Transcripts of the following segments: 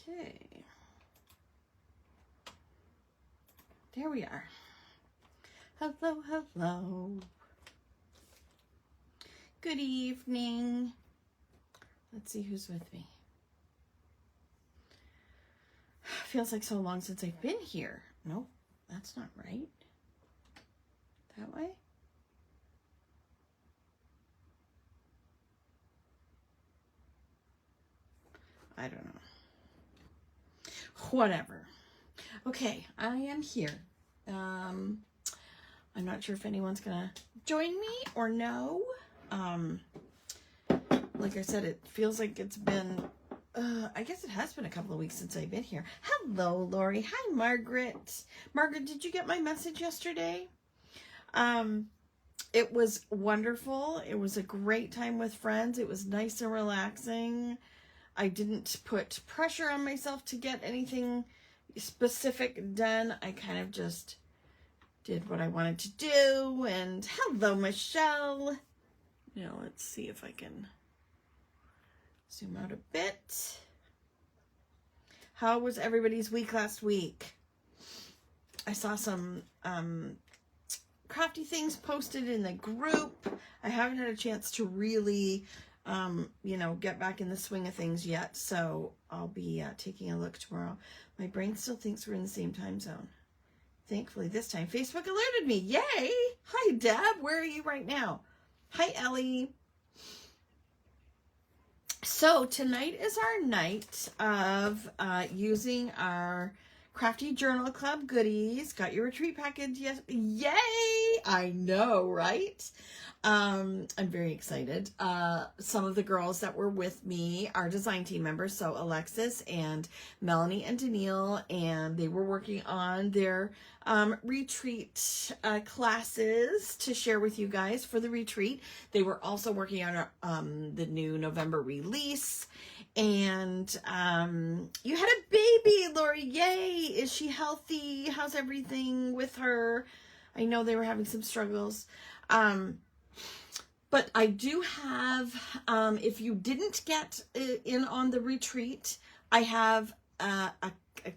Okay. There we are. Hello, hello. Good evening. Let's see who's with me. Feels like so long since I've been here. Nope, that's not right. That way? I don't know. Whatever. Okay, I am here. I'm not sure if anyone's gonna join me or no. Like I said, it feels like it's been, I guess it has been a couple of weeks since I've been here. Hello, Lori. Hi, Margaret. Margaret, did you get my message yesterday? It was wonderful. It was a great time with friends. It was nice and relaxing. I didn't put pressure on myself to get anything specific done. I kind of just did what I wanted to do. And hello, Michelle. Now let's see if I can zoom out a bit. How was everybody's week last week? I saw some crafty things posted in the group. I haven't had a chance to really, get back in the swing of things yet. So I'll be taking a look tomorrow. My brain still thinks we're in the same time zone. Thankfully, this time Facebook alerted me. Yay! Hi, Deb. Where are you right now? Hi, Ellie. So tonight is our night of using our Crafty Journal Club goodies. Got your retreat package? Yes. Yay! I know, right? I'm very excited. Some of the girls that were with me are design team members. So Alexis and Melanie and Danielle, and they were working on their retreat classes to share with you guys for the retreat. They were also working on the new November release. And you had a baby, Lori. Yay! Is she healthy? How's everything with her? I know they were having some struggles. But I do have, if you didn't get in on the retreat, I have a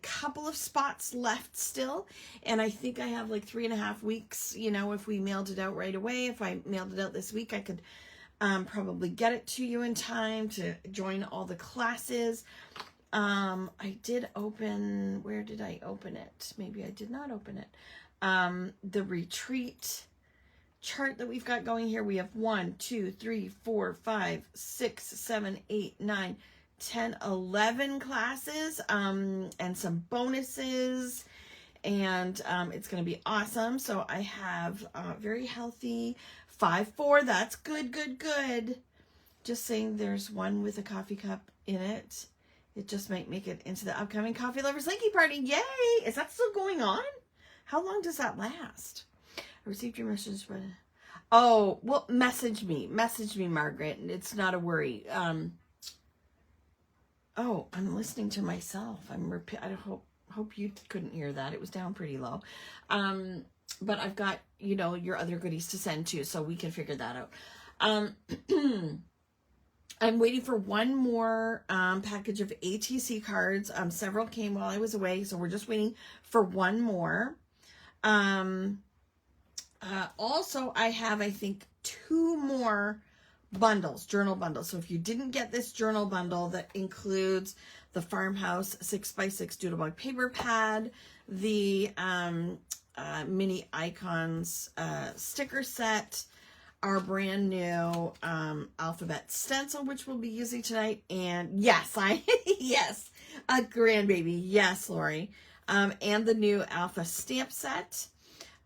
couple of spots left still. And I think I have like 3.5 weeks, if we mailed it out right away. If I mailed it out this week, I could probably get it to you in time to join all the classes. I did open, where did I open it? Maybe I did not open it. The retreat chart that we've got going here. We have 1, 2, 3, 4, 5, 6, 7, 8, 9, 10, 11 classes, and some bonuses. And it's going to be awesome. So I have very healthy 5-4. That's good, good, good. Just saying there's one with a coffee cup in it. It just might make it into the upcoming Coffee Lovers Linky Party. Yay! Is that still going on? How long does that last? I received your message, but... Oh, well, message me. Message me, Margaret. It's not a worry. Oh, I'm listening to myself. I hope you couldn't hear that. It was down pretty low. But I've got, your other goodies to send too, so we can figure that out. I'm waiting for one more package of ATC cards. Several came while I was away, so we're just waiting for one more. Also, I have, I think, 2 more bundles, journal bundles. So if you didn't get this journal bundle that includes the Farmhouse 6x6 Doodlebug paper pad, the mini icons sticker set, our brand new alphabet stencil, which we'll be using tonight, and yes, yes, a grandbaby, yes, Lori, and the new alpha stamp set.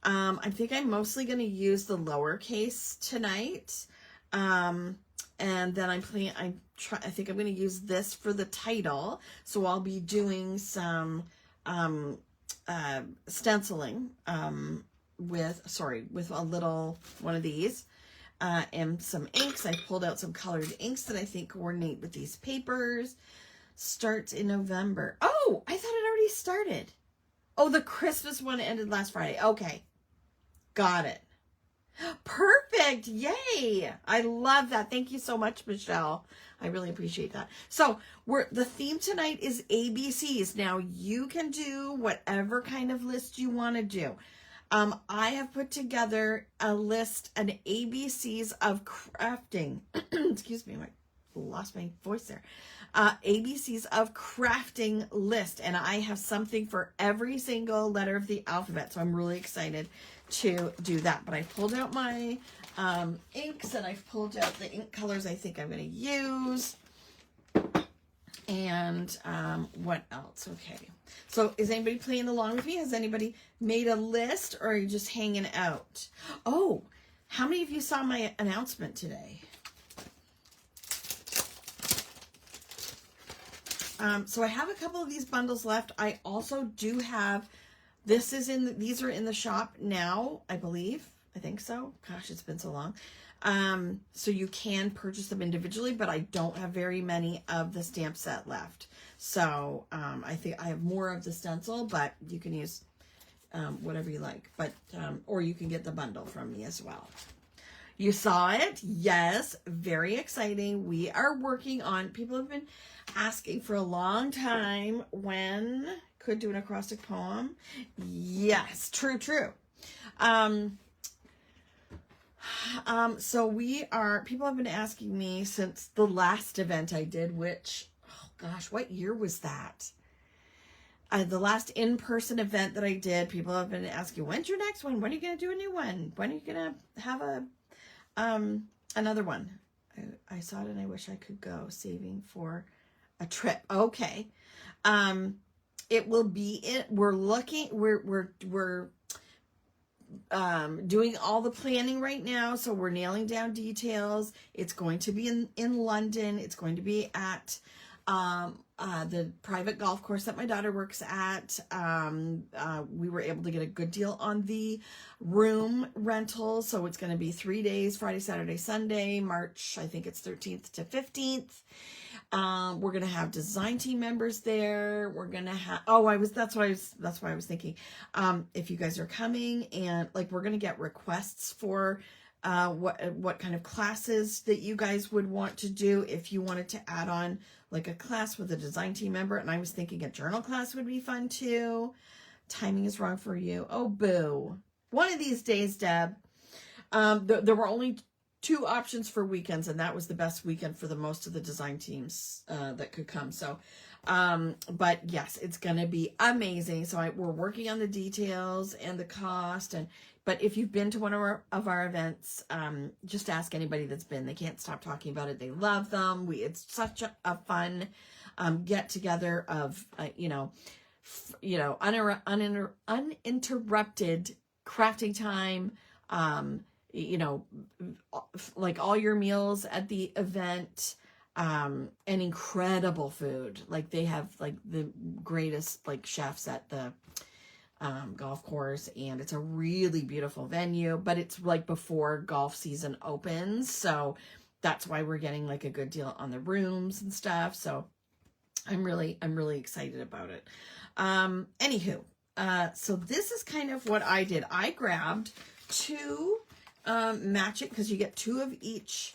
I think I'm mostly going to use the lowercase tonight. And then I think I'm going to use this for the title. So I'll be doing some, stenciling, with a little one of these, and some inks. I pulled out some colored inks that I think coordinate with these papers. Starts in November. Oh, I thought it already started. Oh, the Christmas one ended last Friday. Okay. Got it. Perfect. Yay. I love that. Thank you so much, Michelle. I really appreciate that. So the theme tonight is ABCs. Now you can do whatever kind of list you want to do. I have put together a list, an ABCs of crafting. Excuse me, I lost my voice there. ABCs of crafting list, and I have something for every single letter of the alphabet. So I'm really excited to do that. But I pulled out my inks, and I've pulled out the ink colors I think I'm going to use. And what else? Okay. So is anybody playing along with me? Has anybody made a list, or are you just hanging out? Oh, how many of you saw my announcement today? So I have a couple of these bundles left. I also do have, these are in the shop now, I believe. I think so. Gosh, it's been so long. So you can purchase them individually, but I don't have very many of the stamp set left. So I think I have more of the stencil, but you can use whatever you like. But or you can get the bundle from me as well. You saw it? Yes. Very exciting. We are working on, people have been asking for a long time when could do an acrostic poem. Yes, true. So people have been asking me since the last event I did, which, oh gosh, what year was that? The last in-person event that I did, people have been asking, when's your next one? When are you going to do a new one? When are you going to have another one? I saw it and I wish I could go, saving for a trip. Okay. It will be, we're doing all the planning right now, so we're nailing down details. It's going to be in London. It's going to be at the private golf course that my daughter works at. We were able to get a good deal on the room rental, so it's going to be 3 days, Friday, Saturday, Sunday, March, I think it's 13th to 15th. We're going to have design team members there. We're going to have, that's why I was thinking, if you guys are coming, and like, we're going to get requests for, what kind of classes that you guys would want to do. If you wanted to add on like a class with a design team member, and I was thinking a journal class would be fun too. Timing is wrong for you. Oh, boo. One of these days, Deb. There were only 2 options for weekends, and that was the best weekend for the most of the design teams that could come. So, but yes, it's going to be amazing. So we're working on the details and the cost. But if you've been to one of our events, just ask anybody that's been. They can't stop talking about it. They love them. It's such a fun get together of uninterrupted crafting time. Like all your meals at the event, and incredible food. Like they have like the greatest like chefs at the golf course, and it's a really beautiful venue, but it's like before golf season opens, so that's why we're getting like a good deal on the rooms and stuff. So I'm really excited about it. Anywho, so this is kind of what I did. I grabbed 2 matching, because you get 2 of each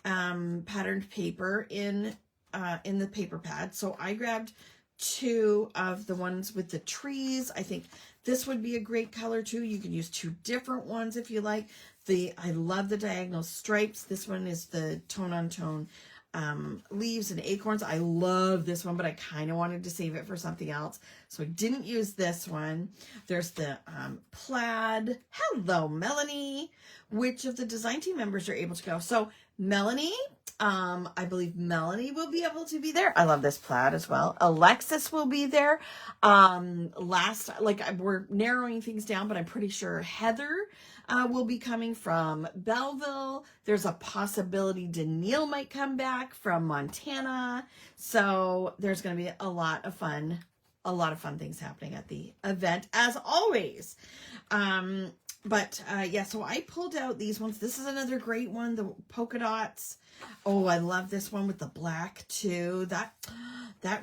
patterned paper in the paper pad. So I grabbed 2 of the ones with the trees. I think this would be a great color too. You can use 2 different ones if you like. I love the diagonal stripes. This one is the tone-on-tone leaves and acorns. I love this one, but I kind of wanted to save it for something else, so I didn't use this one. There's the plaid. Hello, Melanie. Which of the design team members are able to go? So Melanie, I believe Melanie will be able to be there. I love this plaid as well. Alexis will be there. We're narrowing things down, but I'm pretty sure Heather will be coming from Belleville. There's a possibility Danielle might come back from Montana. So there's going to be a lot of fun things happening at the event, as always. So I pulled out these ones. This is another great one, the polka dots. Oh, I love this one with the black too. That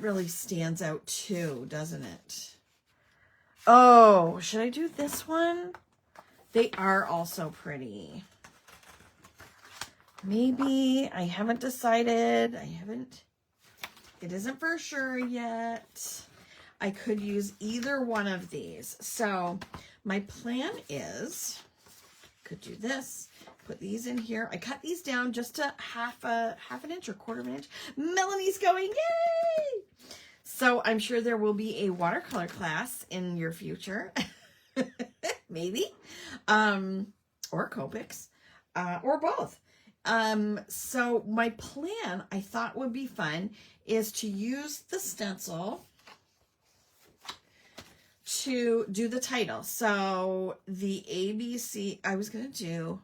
really stands out too, doesn't it? Oh, should I do this one? They are also pretty. Maybe, I haven't decided. It isn't for sure yet. I could use either one of these. So my plan is, could do this, put these in here. I cut these down just to half an inch or quarter of an inch. Melanie's going, yay! So I'm sure there will be a watercolor class in your future. Maybe. Or Copics. Or both. So my plan, I thought would be fun, is to use the stencil to do the title. So the ABC, I was going to do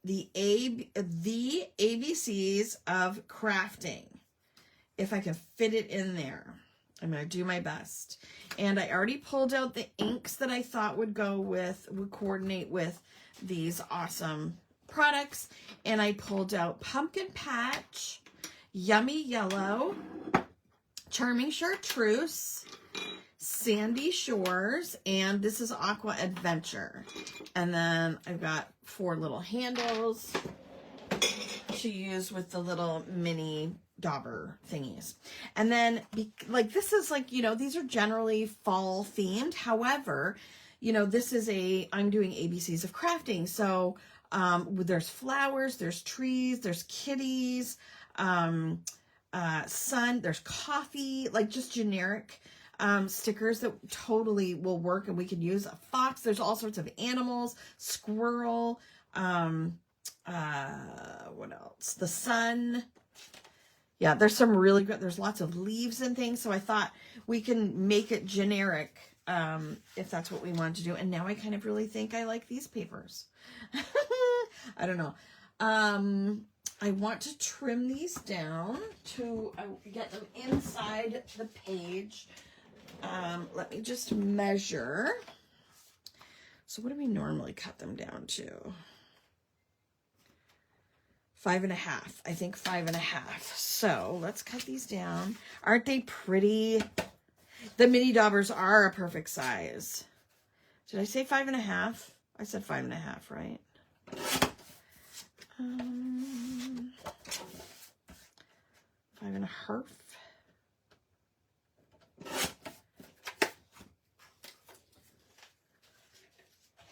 the ABCs of crafting. If I can fit it in there, I'm going to do my best. And I already pulled out the inks that I thought would coordinate with these awesome products. And I pulled out Pumpkin Patch, Yummy Yellow, Charming Chartreuse, Sandy Shores, and this is Aqua Adventure. And then I've got 4 little handles to use with the little mini dauber thingies. And then, this is these are generally fall themed. However, this is I'm doing ABCs of crafting. So there's flowers, there's trees, there's kitties, sun, there's coffee, just generic stickers that totally will work, and we can use a fox. There's all sorts of animals, squirrel, what else? The sun. Yeah, there's some really good, there's lots of leaves and things. So I thought we can make it generic if that's what we want to do. And now I kind of really think I like these papers. I don't know. I want to trim these down to get them inside the page. Let me just measure. So what do we normally cut them down to? 5.5. I think 5.5. So let's cut these down. Aren't they pretty? The mini daubers are a perfect size. Did I say 5.5? I said 5.5, right? 5.5.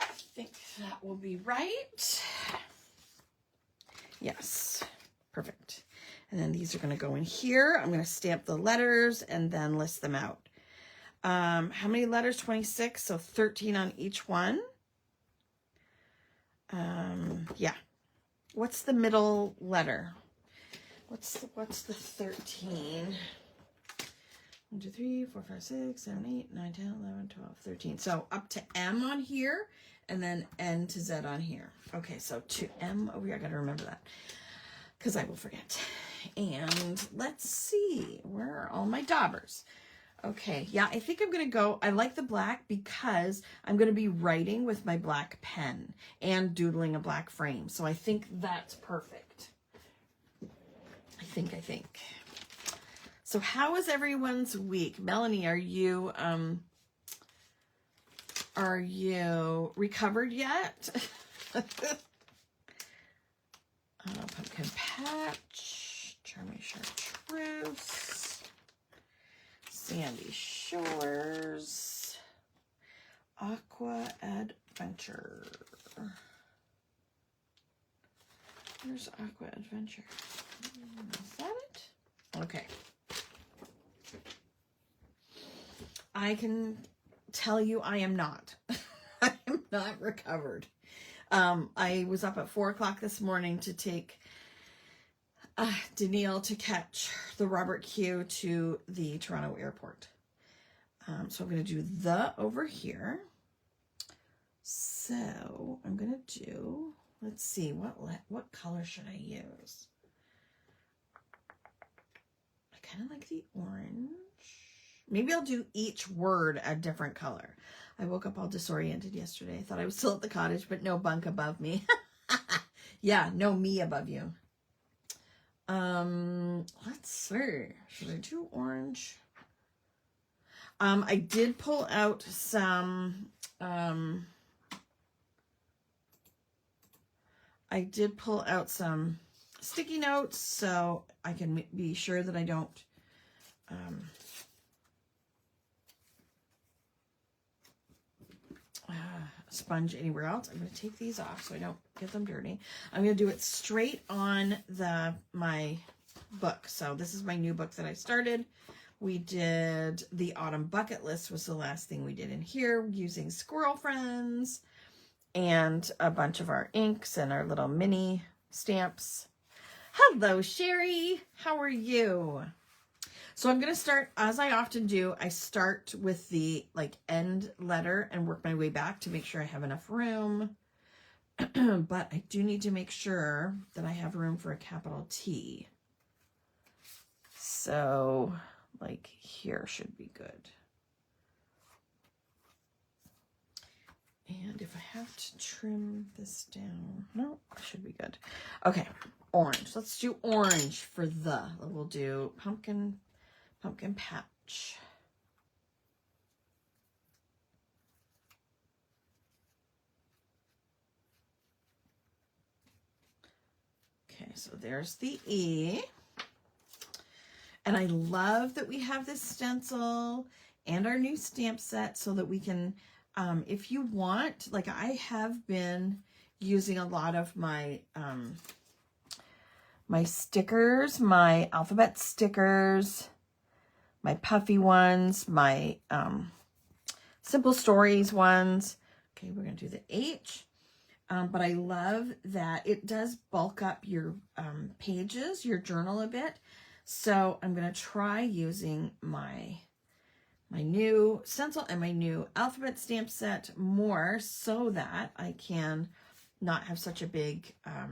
I think that will be right. Yes, perfect. And then these are going to go in here. I'm going to stamp the letters and then list them out. How many letters? 26, so 13 on each one. Yeah. What's the middle letter? What's the 13? 1, 2, 3, 4, 5, 6, 7, 8, 9, 10, 11, 12, 13. So up to M on here, and then N to Z on here. Okay, so to M over here. I got to remember that because I will forget. And let's see, where are all my daubers? Okay, yeah, I think I'm going to go, I like the black because I'm going to be writing with my black pen and doodling a black frame. So I think that's perfect. I think. So how is everyone's week? Melanie, are you recovered yet? Pumpkin Patch, Charming Chartreuse, Sandy Shores, Aqua Adventure. Where's Aqua Adventure? Is that it? Okay. I can tell you I am not. I am not recovered. I was up at 4 o'clock this morning to take Danielle to catch the Robert Q to the Toronto airport. So I'm going to do the over here. So I'm going to do, let's see, what color should I use? I kind of like the orange. Maybe I'll do each word a different color. I woke up all disoriented yesterday. I thought I was still at the cottage, but no bunk above me. Yeah, no me above you. Let's see. Should I do orange? I did pull out some, sticky notes so I can be sure that I don't sponge anywhere else. I'm going to take these off so I don't get them dirty. I'm going to do it straight on my book. So this is my new book that I started. We did the autumn bucket list was the last thing we did in here using squirrel friends and a bunch of our inks and our little mini stamps. Hello, Sherry. How are you? So I'm going to start, as I often do, I start with the end letter and work my way back to make sure I have enough room. But I do need to make sure that I have room for a capital T. So here should be good. And if I have to trim this down, no, I should be good. Okay, orange. Let's do orange for the. We'll do pumpkin patch. Okay, so there's the E. And I love that we have this stencil and our new stamp set so that we can, if you want, I have been using a lot of my, my stickers, my alphabet stickers, my puffy ones, my simple stories ones. Okay, we're going to do the H. But I love that it does bulk up your pages, your journal a bit. So I'm going to try using my new stencil and my new alphabet stamp set more so that I can not have such a big, a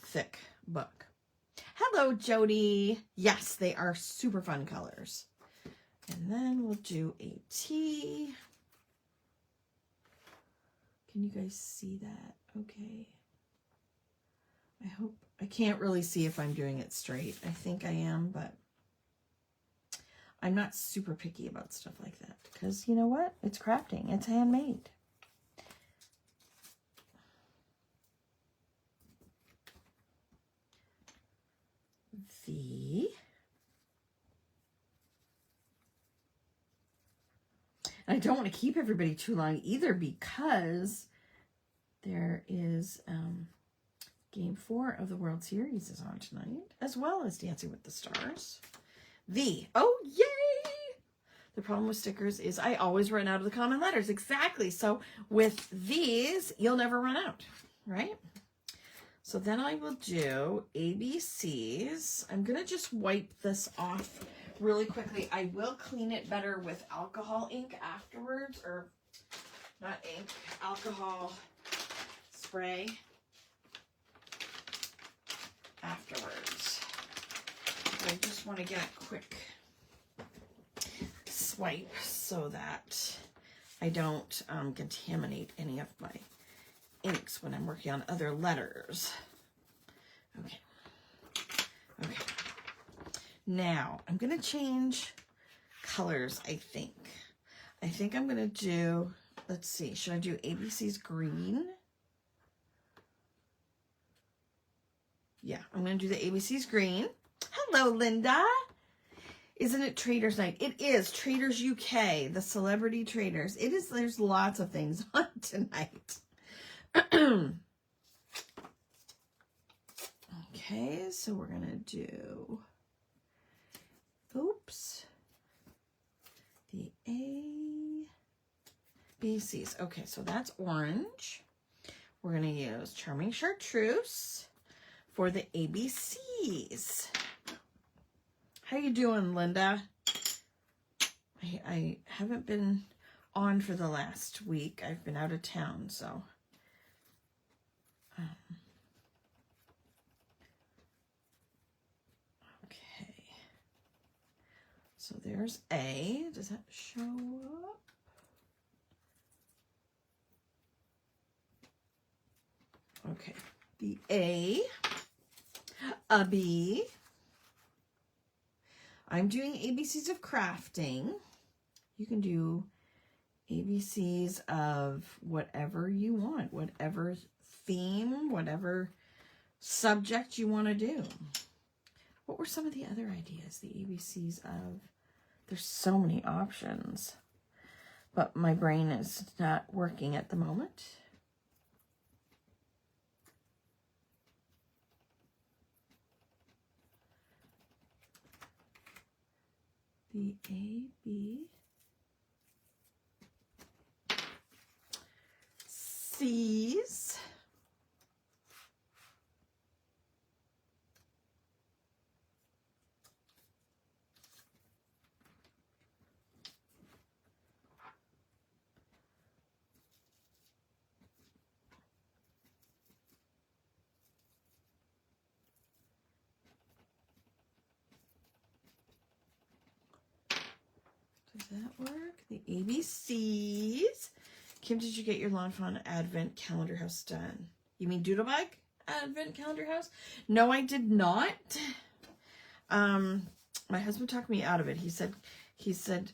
thick book. Hello, Jody. Yes, they are super fun colors. And then we'll do a T. Can you guys see that? Okay. I hope, I can't really see if I'm doing it straight. I think I am, but I'm not super picky about stuff like that because you know what? It's crafting. It's handmade. V. And I don't want to keep everybody too long either because there is Game 4 of the World Series is on tonight, as well as Dancing with the Stars. V. Oh, yay! The problem with stickers is I always run out of the common letters. Exactly. So with these, you'll never run out, right? So then I will do ABCs. I'm going to just wipe this off really quickly. I will clean it better with alcohol ink afterwards, or not ink, alcohol spray afterwards. I just want to get a quick swipe so that I don't contaminate any of my inks when I'm working on other letters. Okay. Okay. Now, I'm going to change colors, I think. I think I'm going to do, let's see, should I do ABC's green? Yeah, I'm going to do the ABC's green. Hello, Linda. Isn't it Traders Night? It is Traders UK, the celebrity traders. It is, there's lots of things on tonight. Okay, so we're going to do, oops, the ABCs. Okay, so that's orange. We're going to use Charming Chartreuse for the ABCs. How you doing, Linda? I haven't been on for the last week. I've been out of town, so. Okay. So there's A. Does that show up? Okay. The A. A B. I'm doing ABCs of crafting. You can do ABCs of whatever you want, whatever theme, whatever subject you want to do. What were some of the other ideas? The ABCs of, there's so many options, but my brain is not working at the moment. The ABCs. Does that work? The ABCs. Kim, did you get your Lawn Fawn Advent Calendar House done? You mean Doodlebug Advent Calendar House? No, I did not. My husband talked me out of it. He said,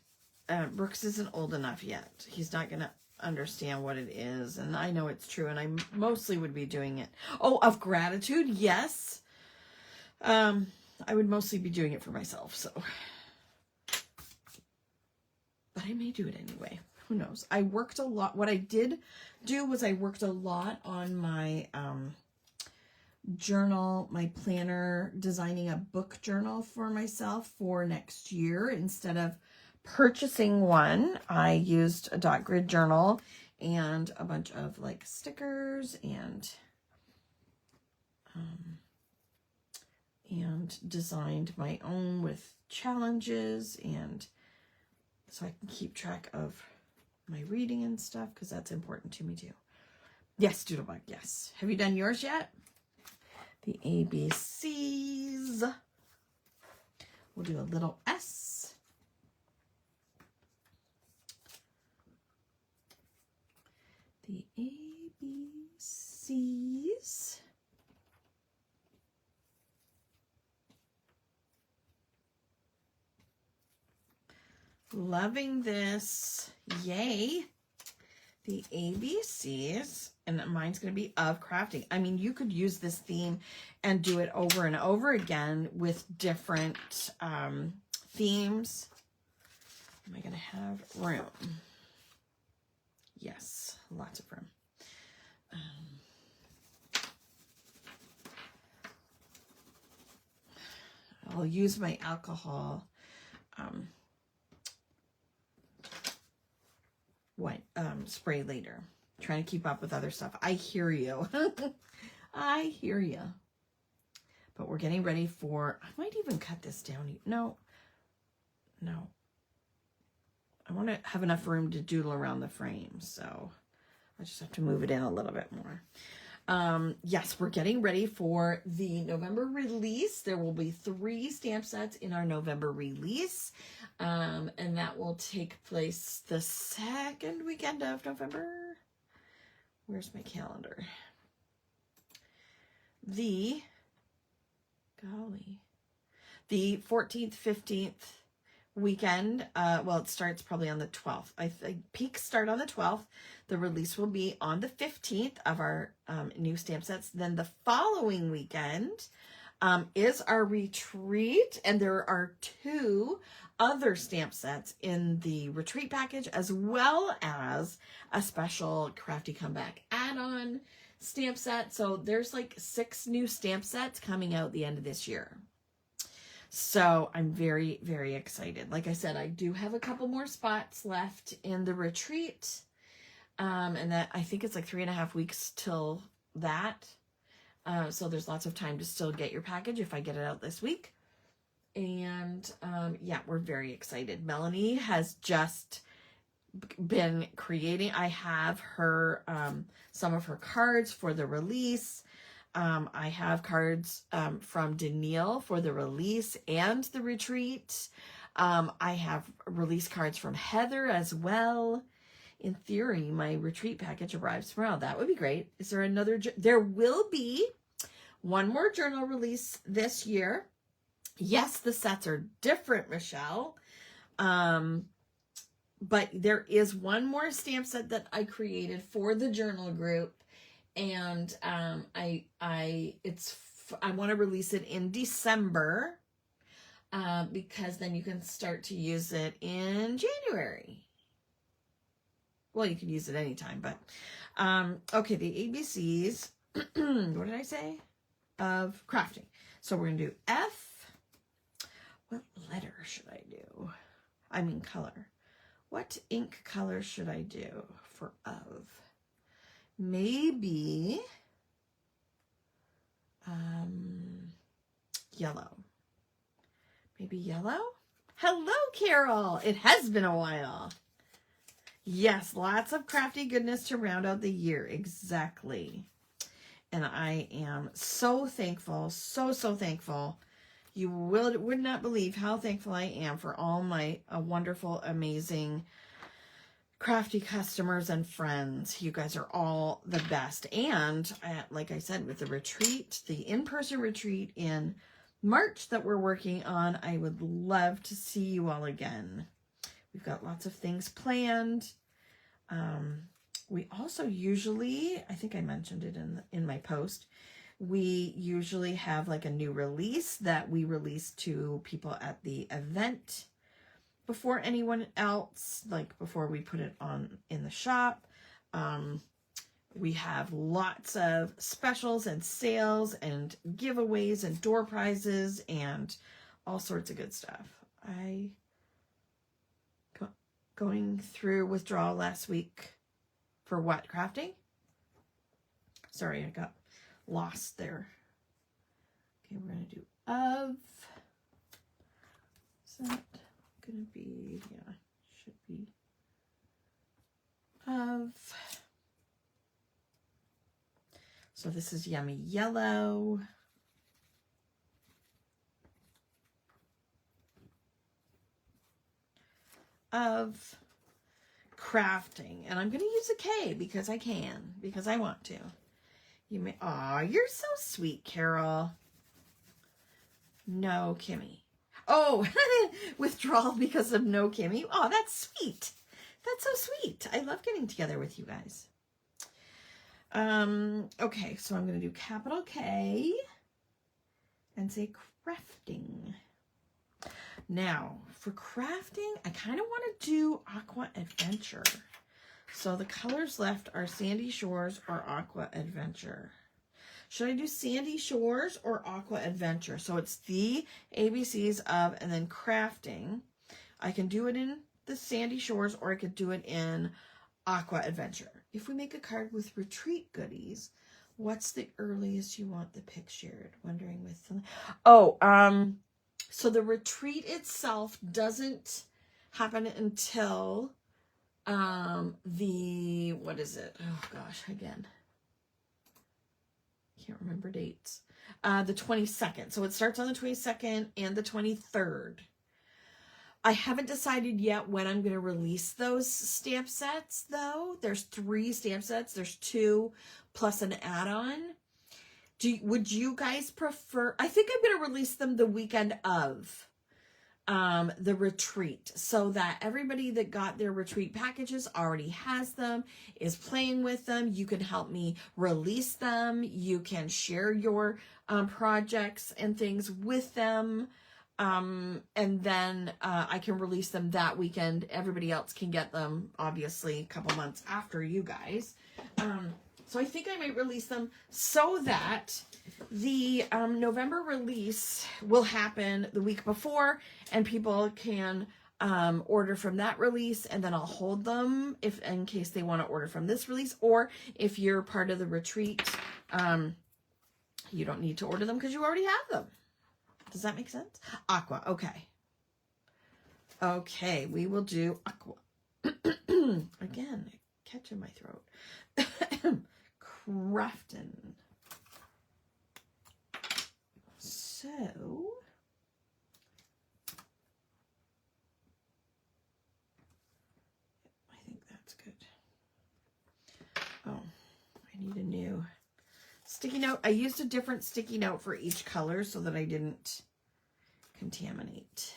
Brooks isn't old enough yet. He's not going to understand what it is. And I know it's true. And I mostly would be doing it. Oh, of gratitude. Yes. I would mostly be doing it for myself. So, but I may do it anyway. Who knows? I worked a lot. What I did do was I worked a lot on my journal, my planner, designing a book journal for myself for next year. Instead of purchasing one, I used a dot grid journal and a bunch of like stickers and designed my own with challenges, and so I can keep track of my reading and stuff, because that's important to me too. Yes, Doodlebug, yes. Have you done yours yet? The ABCs. We'll do a little S. The ABCs. Loving this. Yay. The ABCs. And mine's going to be of crafting. I mean, you could use this theme and do it over and over again with different themes. Am I going to have room? Yes, lots of room. I'll use my alcohol spray later. Trying to keep up with other stuff. I hear you. I hear you. But we're getting ready for, I might even cut this down. No. I want to have enough room to doodle around the frame. So I just have to move it in a little bit more. Yes, we're getting ready for the November release. There will be 3 stamp sets in our November release. And that will take place the 2nd weekend of November. Where's my calendar? The 14th, 15th weekend. Well, it starts probably on the 12th. I think peaks start on the 12th. The release will be on the 15th of our new stamp sets. Then the following weekend is our retreat, and there are 2 other stamp sets in the retreat package, as well as a special Krafty Comeback add-on stamp set. So there's like 6 new stamp sets coming out the end of this year. So I'm very, very excited. Like I said, I do have a couple more spots left in the retreat. And that, I think it's like 3.5 weeks till that. So there's lots of time to still get your package if I get it out this week. And yeah, we're very excited. Melanie has just been creating. I have her some of her cards for the release. I have cards from Danielle for the release and the retreat. I have release cards from Heather as well. In theory, my retreat package arrives tomorrow. That would be great. Is there another? There will be one more journal release this year. Yes, the sets are different, Michelle. But there is one more stamp set that I created for the journal group. And I want to release it in December because then you can start to use it in January. Well, you can use it anytime, but okay, the ABCs, what did I say? Of crafting. So we're going to do F. What letter should I do? I mean color. What ink color should I do for of? Maybe yellow. Maybe yellow? Hello, Carol. It has been a while. Yes, lots of crafty goodness to round out the year. Exactly. And I am so thankful, so thankful. You would not believe how thankful I am for all my wonderful, amazing, crafty customers and friends. You guys are all the best. And like I said, with the retreat, the in-person retreat in March that we're working on, I would love to see you all again. We've got lots of things planned. We also usually, I think I mentioned it in my post, we usually have like a new release that we release to people at the event before anyone else, like before we put it on in the shop. We have lots of specials and sales and giveaways and door prizes and all sorts of good stuff. Going through withdrawal last week for what? Crafting? Sorry, I got lost there. Okay, we're going to do of. Is that going to be, yeah, should be of. So this is Yummy Yellow. Of crafting, and I'm going to use a K because I can, because I want to. You may, aw, you're so sweet, Carol. No, Kimmie. Oh, withdrawal because of no Kimmie. Oh, that's sweet. That's so sweet. I love getting together with you guys. Okay, so I'm going to do capital K and say crafting. Now, for crafting, I kind of want to do Aqua Adventure. So the colors left are Sandy Shores or Aqua Adventure. Should I do Sandy Shores or Aqua Adventure? So it's the ABCs of and then crafting. I can do it in the Sandy Shores or I could do it in Aqua Adventure. If we make a card with retreat goodies, what's the earliest you want the pic shared? Wondering with them. So the retreat itself doesn't happen until what is it? Oh gosh, again. Can't remember dates. The 22nd. So it starts on the 22nd and the 23rd. I haven't decided yet when I'm going to release those stamp sets though. There's 3 stamp sets. There's 2 plus an add-on. Would you guys prefer? I think I'm going to release them the weekend of the retreat so that everybody that got their retreat packages already has them, is playing with them. You can help me release them. You can share your projects and things with them. And then I can release them that weekend. Everybody else can get them, obviously, a couple months after you guys. So I think I might release them so that the November release will happen the week before and people can order from that release, and then I'll hold them if in case they want to order from this release, or if you're part of the retreat, you don't need to order them because you already have them. Does that make sense? Aqua, okay. Okay, we will do Aqua. Again, catch in my throat. Kraftin. So, I think that's good. Oh, I need a new sticky note. I used a different sticky note for each color so that I didn't contaminate.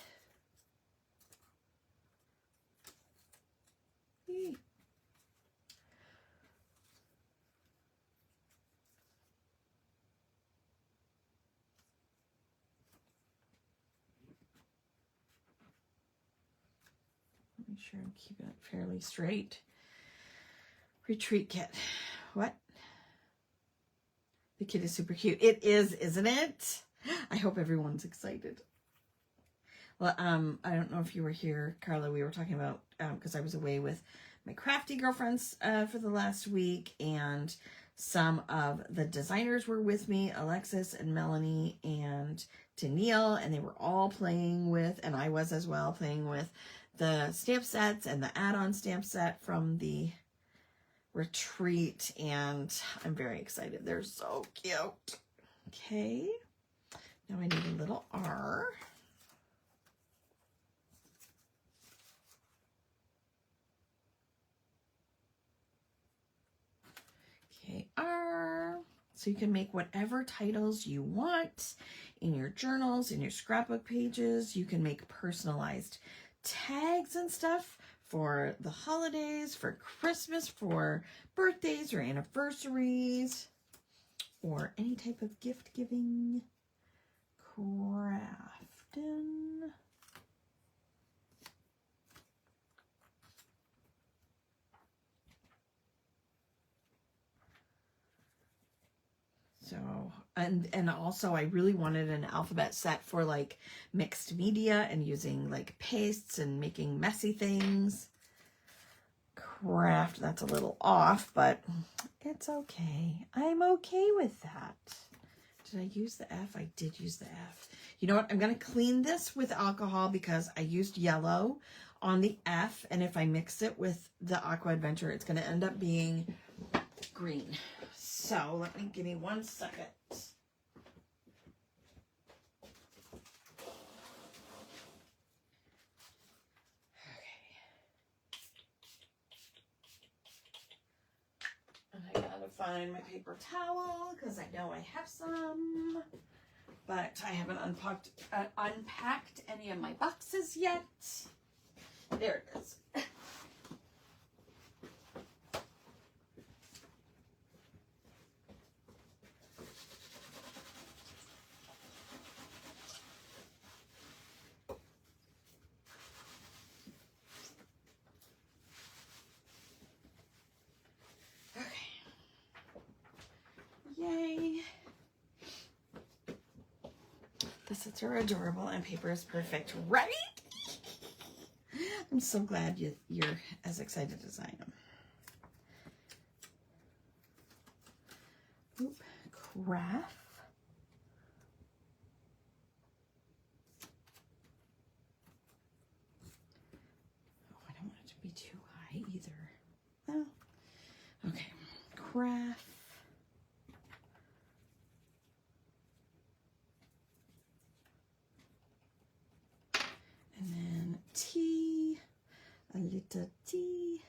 sure I'm keeping it fairly straight. Retreat kit. What? The kit is super cute. It is, isn't it? I hope everyone's excited. Well, I don't know if you were here, Carla. We were talking about, because I was away with my crafty girlfriends for the last week, and some of the designers were with me, Alexis and Melanie and Danielle, and they were all playing with, and I was as well, playing with the stamp sets and the add-on stamp set from the retreat, and I'm very excited. They're so cute. Okay, now I need a little R. R. So you can make whatever titles you want in your journals, in your scrapbook pages. You can make personalized tags and stuff for the holidays, for Christmas, for birthdays or anniversaries, or any type of gift giving. Kraftin. So, and also I really wanted an alphabet set for like mixed media and using like pastes and making messy things. Craft, that's a little off, but it's okay. I'm okay with that. Did I use the F? I did use the F. You know what? I'm going to clean this with alcohol because I used yellow on the F, and if I mix it with the Aqua Adventure, it's going to end up being green. So give me 1 second. Okay. And I gotta find my paper towel because I know I have some, but I haven't unpacked any of my boxes yet. There it is. Yay. The sets are adorable and paper is perfect, right? I'm so glad you're as excited as I am. Oop, craft. Oh, I don't want it to be too high either. Well, okay, craft. And then T, a little T.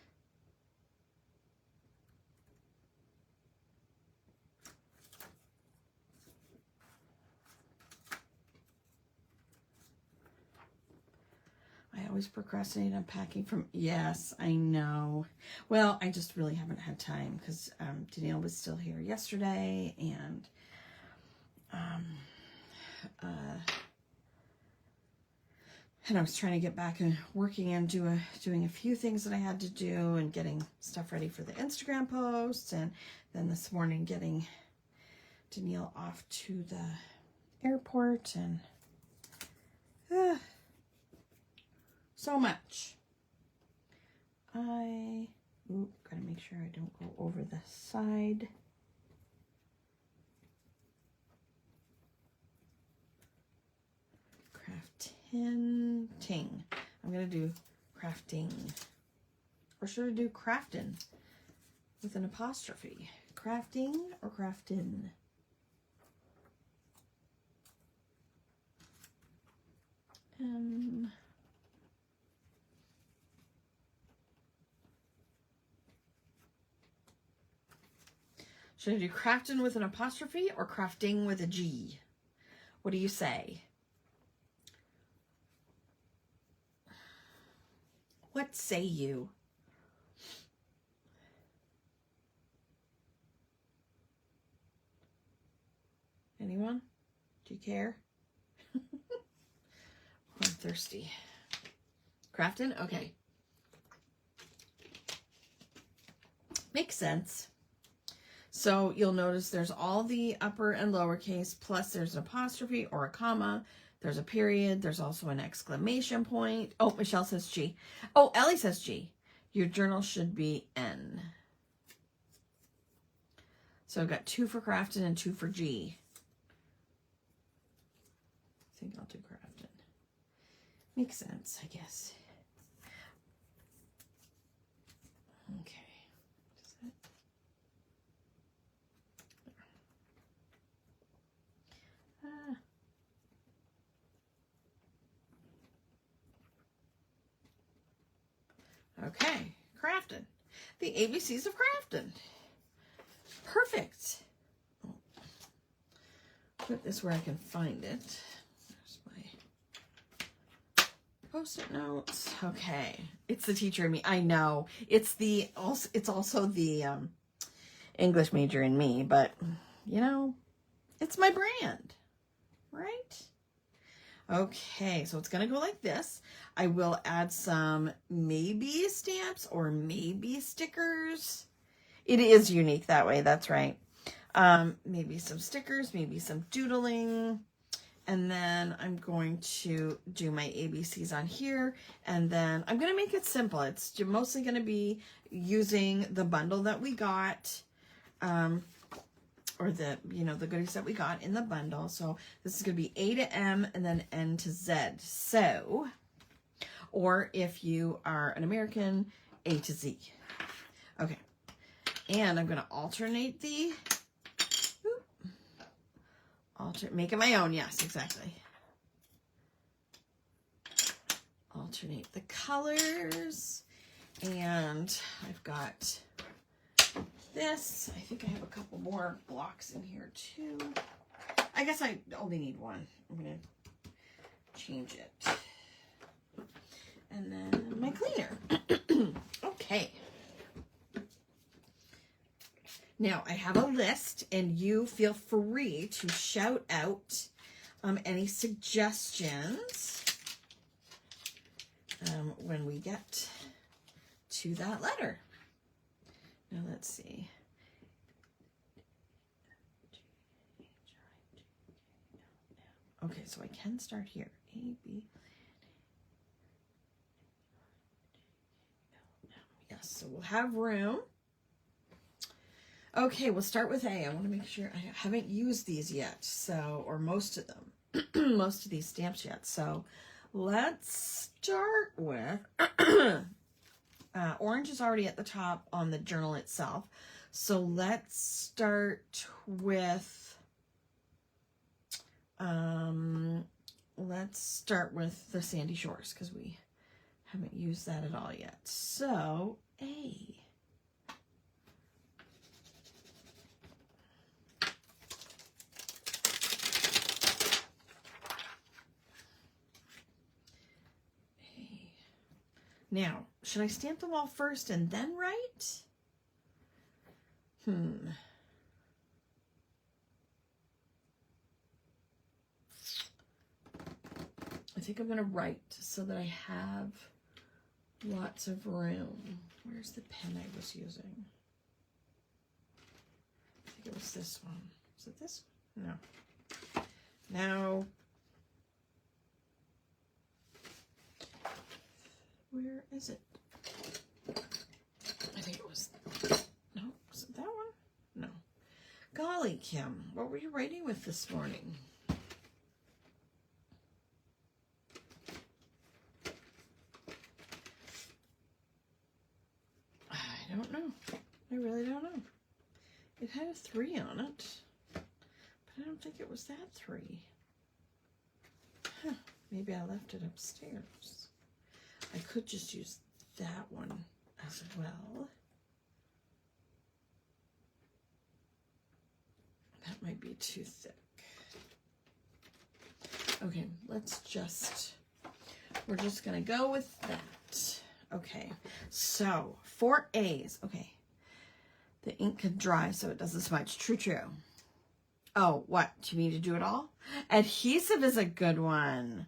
I always procrastinate on packing from, yes, I know. Well, I just really haven't had time because Danielle was still here yesterday, and and I was trying to get back and working and doing a few things that I had to do and getting stuff ready for the Instagram posts, and then this morning getting Danielle off to the airport, and so much. Gotta make sure I don't go over the side. Kraftin. I'm gonna do crafting. Or should I do craftin with an apostrophe? Crafting or craftin? Should I do craftin with an apostrophe or crafting with a G? What do you say? What say you? Anyone? Do you care? I'm thirsty. Kraftin? Okay. Makes sense. So you'll notice there's all the upper and lowercase, plus there's an apostrophe or a comma. There's a period. There's also an exclamation point. Oh, Michelle says G. Oh, Ellie says G. Your journal should be N. So I've got 2 for Kraftin and 2 for G. I think I'll do Kraftin. Makes sense, I guess. Okay. Okay, Kraftin. The ABCs of Kraftin. Perfect. Put this where I can find it. There's my Post-it notes. Okay, it's the teacher in me. I know it's also the English major in me, but you know, it's my brand, right? Okay, so it's gonna go like this. I will add some maybe stamps or maybe stickers. It is unique that way, that's right. Maybe some stickers, maybe some doodling. And then I'm going to do my ABCs on here. And then I'm going to make it simple. It's mostly going to be using the bundle that we got. Or the, you know, the goodies that we got in the bundle. So this is going to be A to M and then N to Z. So, or if you are an American, A to Z. Okay. And I'm going to alternate the, make it my own. Yes, exactly. Alternate the colors. And I've got this. I think I have a couple more blocks in here too. I guess I only need one. I'm going to change it. And then my cleaner. Okay. Now I have a list and you feel free to shout out any suggestions when we get to that letter. Now let's see. Okay, so I can start here. A, B. Yes, so we'll have room. Okay, we'll start with A. I want to make sure I haven't used these yet, so, or most of them, most of these stamps yet. So let's start with, orange is already at the top on the journal itself. So let's start with, the Sandy Shores because we haven't used that at all yet. So A. Now, should I stamp them all first and then write? I think I'm going to write so that I have lots of room. Where's the pen I was using? I think it was this one. Is it this one? No. Now, where is it? I think it was, no, was it that one? No. Golly, Kim, what were you writing with this morning? I don't know. I really don't know. It had a 3 on it, but I don't think it was that 3. Huh, maybe I left it upstairs. I could just use that one as well. That might be too thick. Okay, we're just gonna go with that. Okay, so 4 A's. Okay, the ink can dry so it doesn't smudge. True, true. Oh, what? Do you need to do it all? Adhesive is a good one.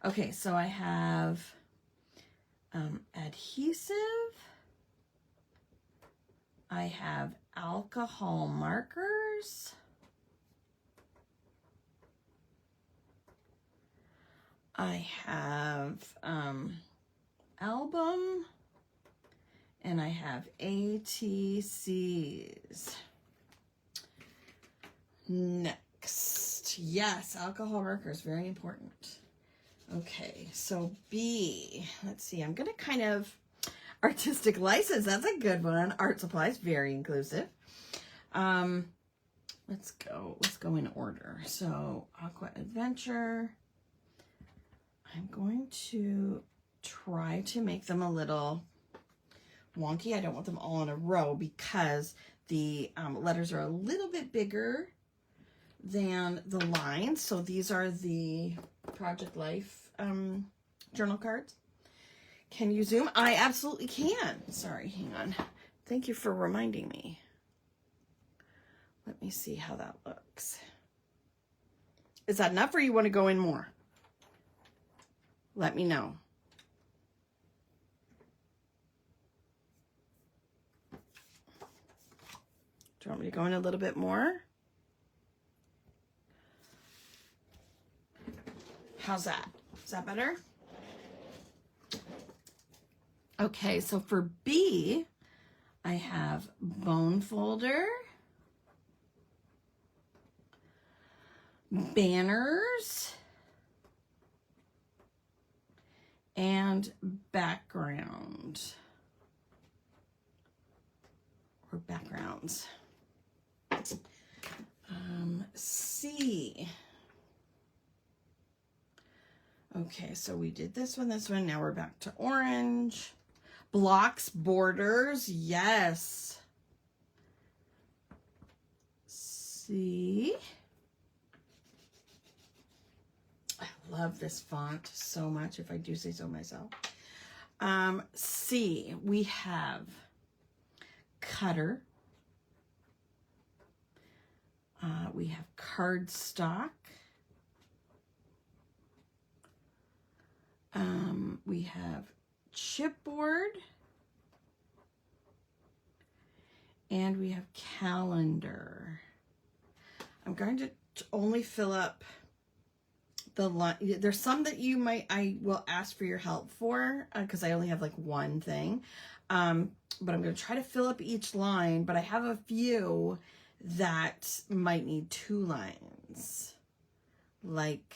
Okay, so I have adhesive. I have alcohol markers. I have album, and I have ATCs. Next, yes, alcohol markers, very important. Okay, so B, let's see, I'm gonna kind of, artistic license, that's a good one. Art supplies, very inclusive. Let's go in order. So Aqua Adventure, I'm going to try to make them a little wonky. I don't want them all in a row because the letters are a little bit bigger than the lines. So these are the Project Life journal cards. Can you zoom? I absolutely can. Sorry, hang on. Thank you for reminding me. Let me see how that looks. Is that enough or you want to go in more? Let me know. Do you want me to go in a little bit more? How's that? Is that better? Okay, so for B, I have bone folder, banners, and background, or backgrounds. C. Okay, so we did this one, now we're back to orange. Blocks, borders, yes. C. I love this font so much, if I do say so myself. C, we have cutter. We have cardstock. We have chipboard. And we have calendar. I'm going to only fill up the line. There's some that I will ask for your help for because I only have like one thing. But I'm going to try to fill up each line, but I have a few that might need 2 lines. Like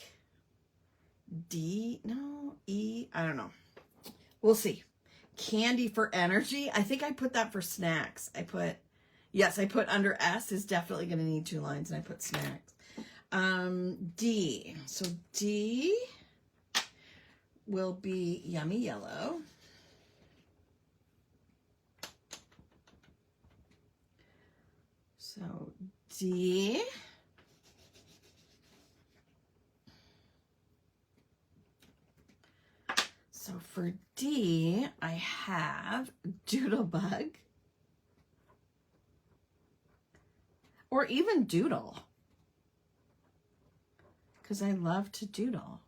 D, no, E, I don't know. We'll see. Candy for energy. I think I put that for snacks. Yes, I put under S is definitely going to need 2 lines, and I put snacks. D. So D will be yummy yellow. So D. So for D, I have Doodlebug. Or even doodle. Because I love to doodle.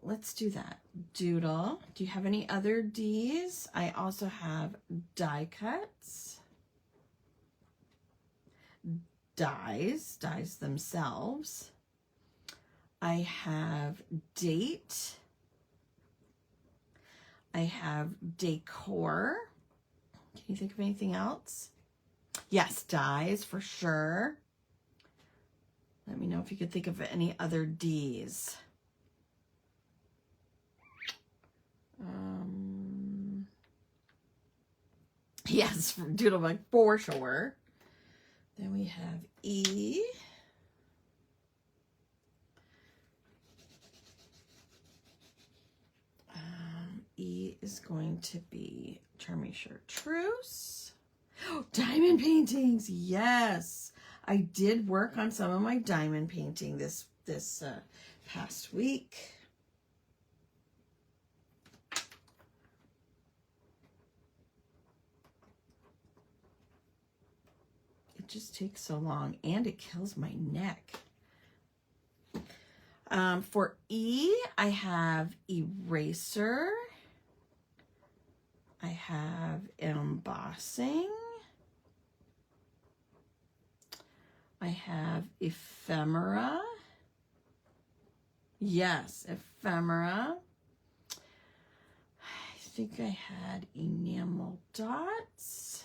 Let's do that. Doodle. Do you have any other D's? I also have die cuts. Dies themselves. I have date. I have decor. Can you think of anything else? Yes, dies for sure. Let me know if you could think of any other D's. Yes, for Doodlebug for sure. Then we have E. E is going to be Charming Chartreuse. Oh, diamond paintings, yes. I did work on some of my diamond painting this past week. It just takes so long, and it kills my neck. For E, I have eraser. I have embossing. I have ephemera. Yes, ephemera. I think I had enamel dots.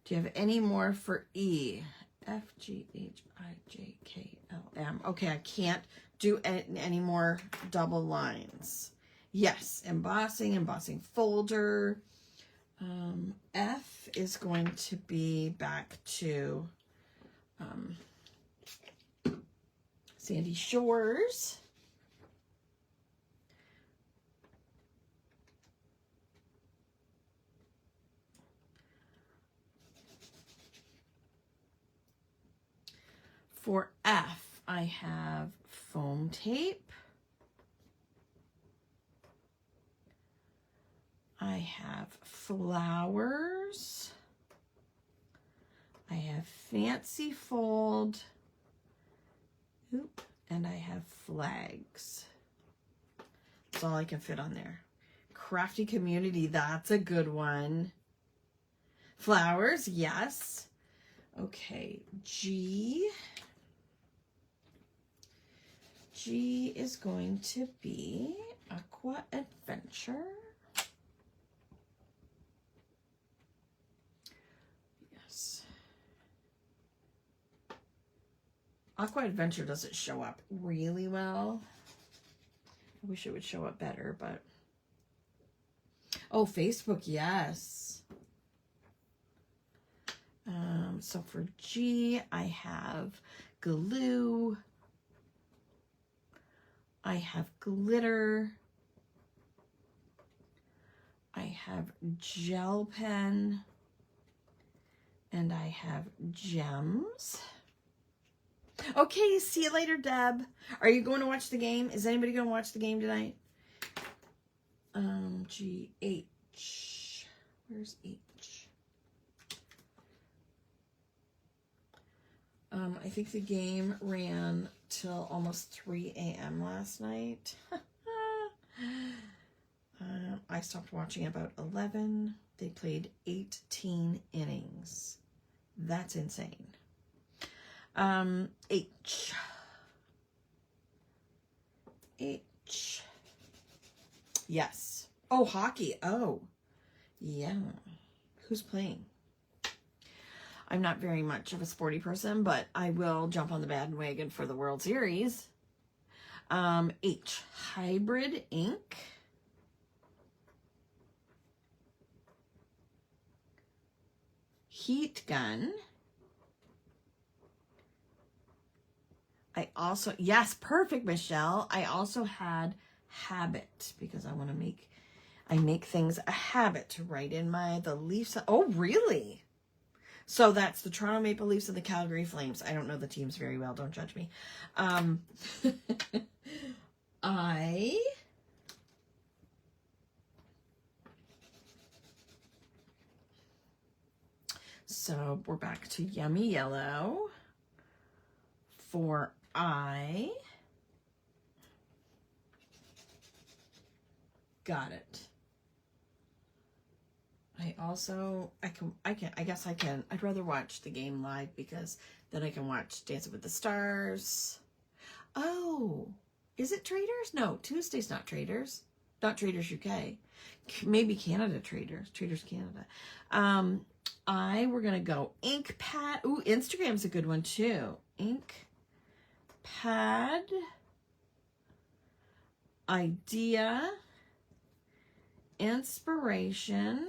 Do you have any more for E? F, G, H, I, J, K, L, M. Okay, I can't do any more double lines. Yes, embossing folder. F is going to be back to Sandy Shores. For F, I have foam tape. I have flowers. I have fancy fold. Oop, and I have flags. That's all I can fit on there. Crafty community, that's a good one. Flowers, yes. Okay, G. G is going to be Aqua Adventure. Yes. Aqua Adventure doesn't show up really well. I wish it would show up better, but... Oh, Facebook, yes. So for G, I have glue. I have glitter. I have gel pen. And I have gems. Okay, see you later, Deb. Are you going to watch the game? Is anybody going to watch the game tonight? G, H. Where's H? I think the game ran till almost 3 a.m. last night. I stopped watching about 11. They played 18 innings. That's insane. H. H. Yes. Oh, hockey. Oh, yeah. Who's playing? I'm not very much of a sporty person, but I will jump on the bandwagon for the World Series. H. Hybrid ink. Heat gun. I also, yes, perfect, Michelle. I also had habit because I want to I make things a habit to write in the Leafs. Oh, really? So that's the Toronto Maple Leafs and the Calgary Flames. I don't know the teams very well. Don't judge me. So we're back to Yummy Yellow. For I. Got it. I guess I can. I'd rather watch the game live because then I can watch Dancing with the Stars. Oh, is it Traders? No, Tuesday's not Traders. Not Traders UK. Maybe Canada Traders. Traders Canada. We're going to go ink pad. Ooh, Instagram's a good one too. Ink pad. Idea. Inspiration.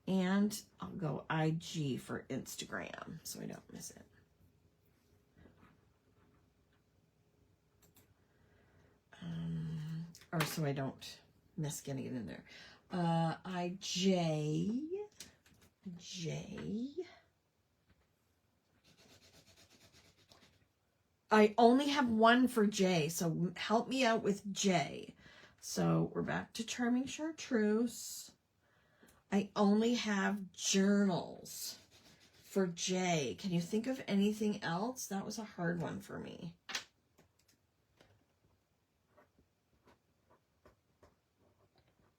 And I'll go IG for Instagram so I don't miss it. Or so I don't miss getting it in there. J. I only have one for J, so help me out with J. So we're back to Charming Chartreuse. I only have journals for J. Can you think of anything else? That was a hard one for me.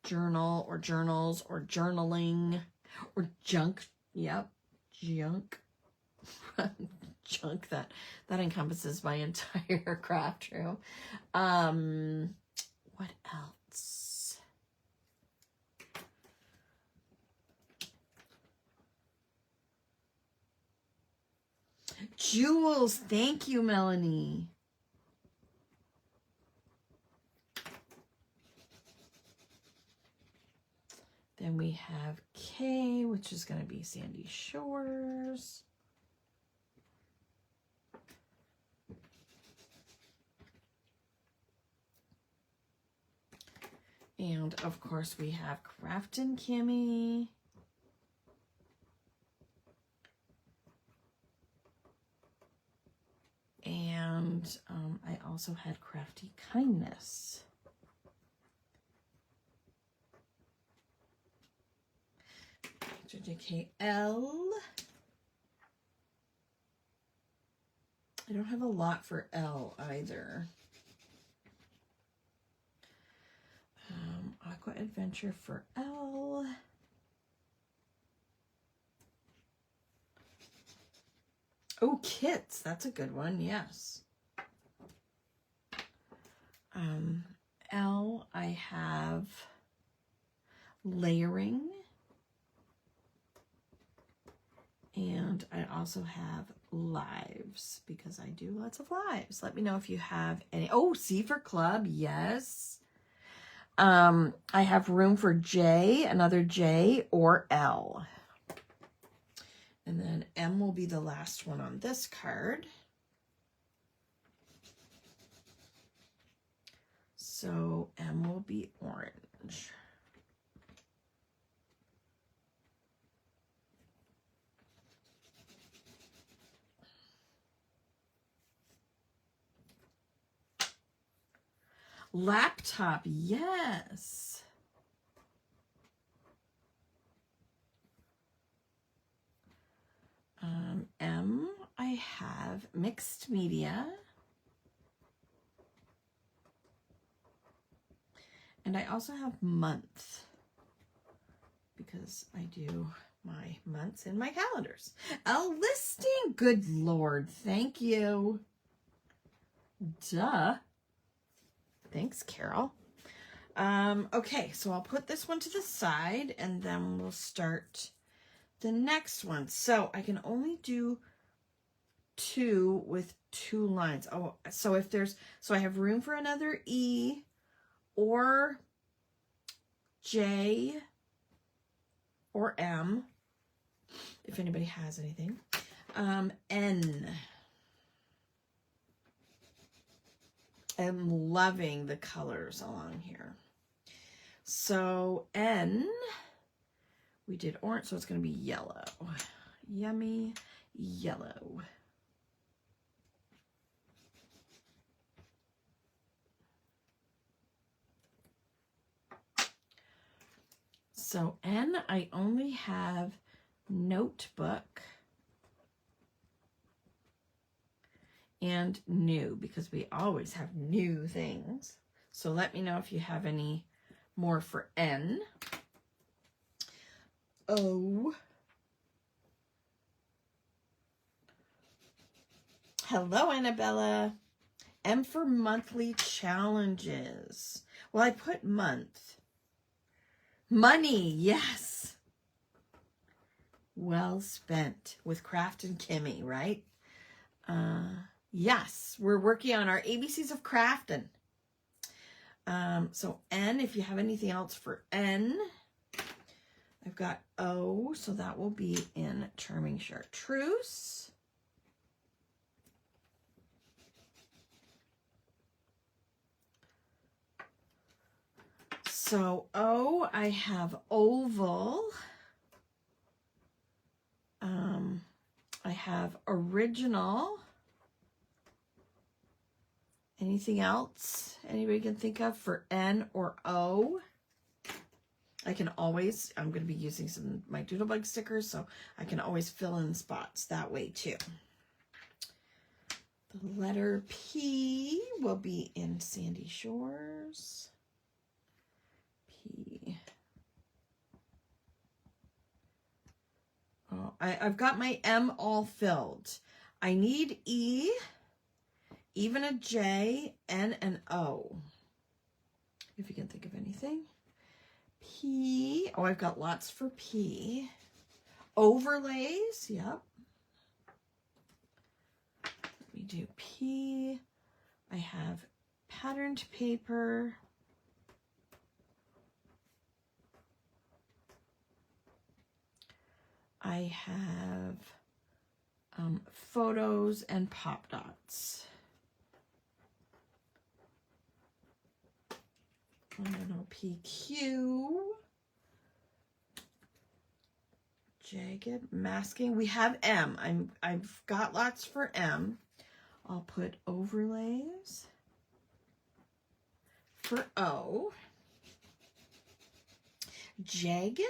Journal or journals or journaling. or junk. Yep, junk. Junk, that encompasses my entire craft room. What else? Jewels. Thank you, Melanie. Then we have K, which is going to be Sandy Shores. And of course we have Kraftin Kimmie. And I also had Crafty Kindness. JKL. I don't have a lot for L either. Aqua Adventure for L. Oh, kits. That's a good one. Yes. L, I have layering. And I also have lives because I do lots of lives. Let me know if you have any. Oh, C for club. Yes. I have room for J, another J, or L. And then M will be the last one on this card. So M will be orange. Laptop, yes. M, I have mixed media. And I also have month because I do my months in my calendars. A listing, good Lord, thank you. Duh. Thanks, Carol. Okay, so I'll put this one to the side and then we'll start the next one. So I can only do 2 with 2 lines. Oh, so if there's, so I have room for another E or J or M, if anybody has anything. N. I'm loving the colors along here. So N, we did orange, so it's going to be yellow. Yummy yellow. So N, I only have notebook and new because we always have new things. So let me know if you have any more for N. O. Hello, Annabella. M for monthly challenges. Well, I put month. Money, yes. Well spent with Kraftin Kimmie, right? Yes, we're working on our ABCs of Kraftin. So N, if you have anything else for N, I've got O, so that will be in Charming Chartreuse. So O, I have oval. I have original. Anything else anybody can think of for N or O? I can always, I'm going to be using some my Doodlebug stickers, so I can always fill in spots that way too. The letter P will be in Sandy Shores. P. I've got my M all filled. I need E, even a J, N, and O. If you can think of anything. P. Oh, I've got lots for P. Overlays. Yep. Let me do P. I have patterned paper. I have photos and pop dots. I don't know, PQ. Jagged, masking. We have M. I've got lots for M. I'll put overlays for O. Jagged?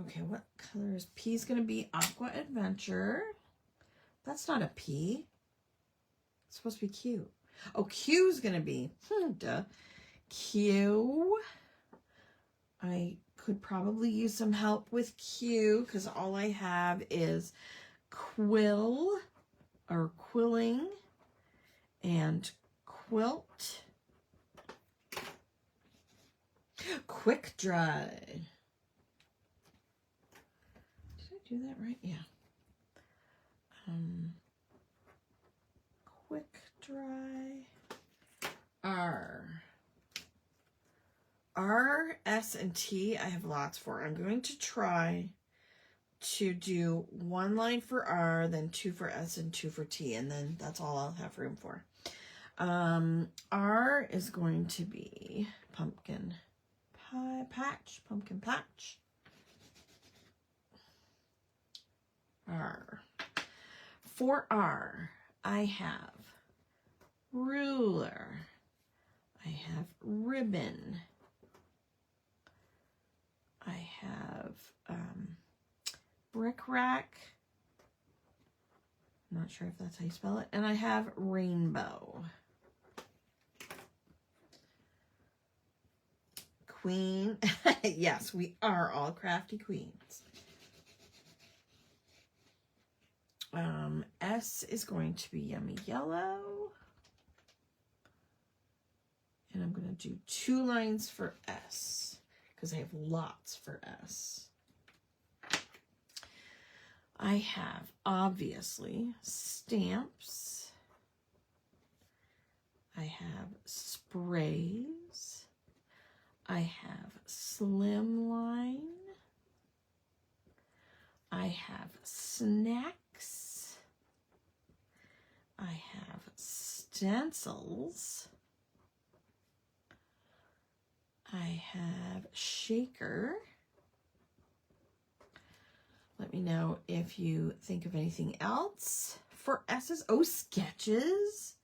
Okay, what color is P? Is going to be Aqua Adventure. That's not a P. It's supposed to be Q. Oh, Q is going to be, duh. Q. I could probably use some help with Q because all I have is quill or quilling and quilt. Quick dry. Did I do that right? Yeah. Quick dry. R, S, and T, I have lots for. I'm going to try to do 1 line for R, then 2 for S, and 2 for T, and then that's all I'll have room for. R is going to be pumpkin patch, pumpkin patch. R. For R, I have ruler. I have ribbon. I have brick rack. I'm not sure if that's how you spell it. And I have rainbow. Queen. Yes, we are all crafty queens. S is going to be yummy yellow. And I'm going to do 2 lines for S because I have lots for S. I have, obviously, stamps. I have sprays. I have slimline. I have snacks. I have stencils. I have shaker. Let me know if you think of anything else for S's. Oh, sketches.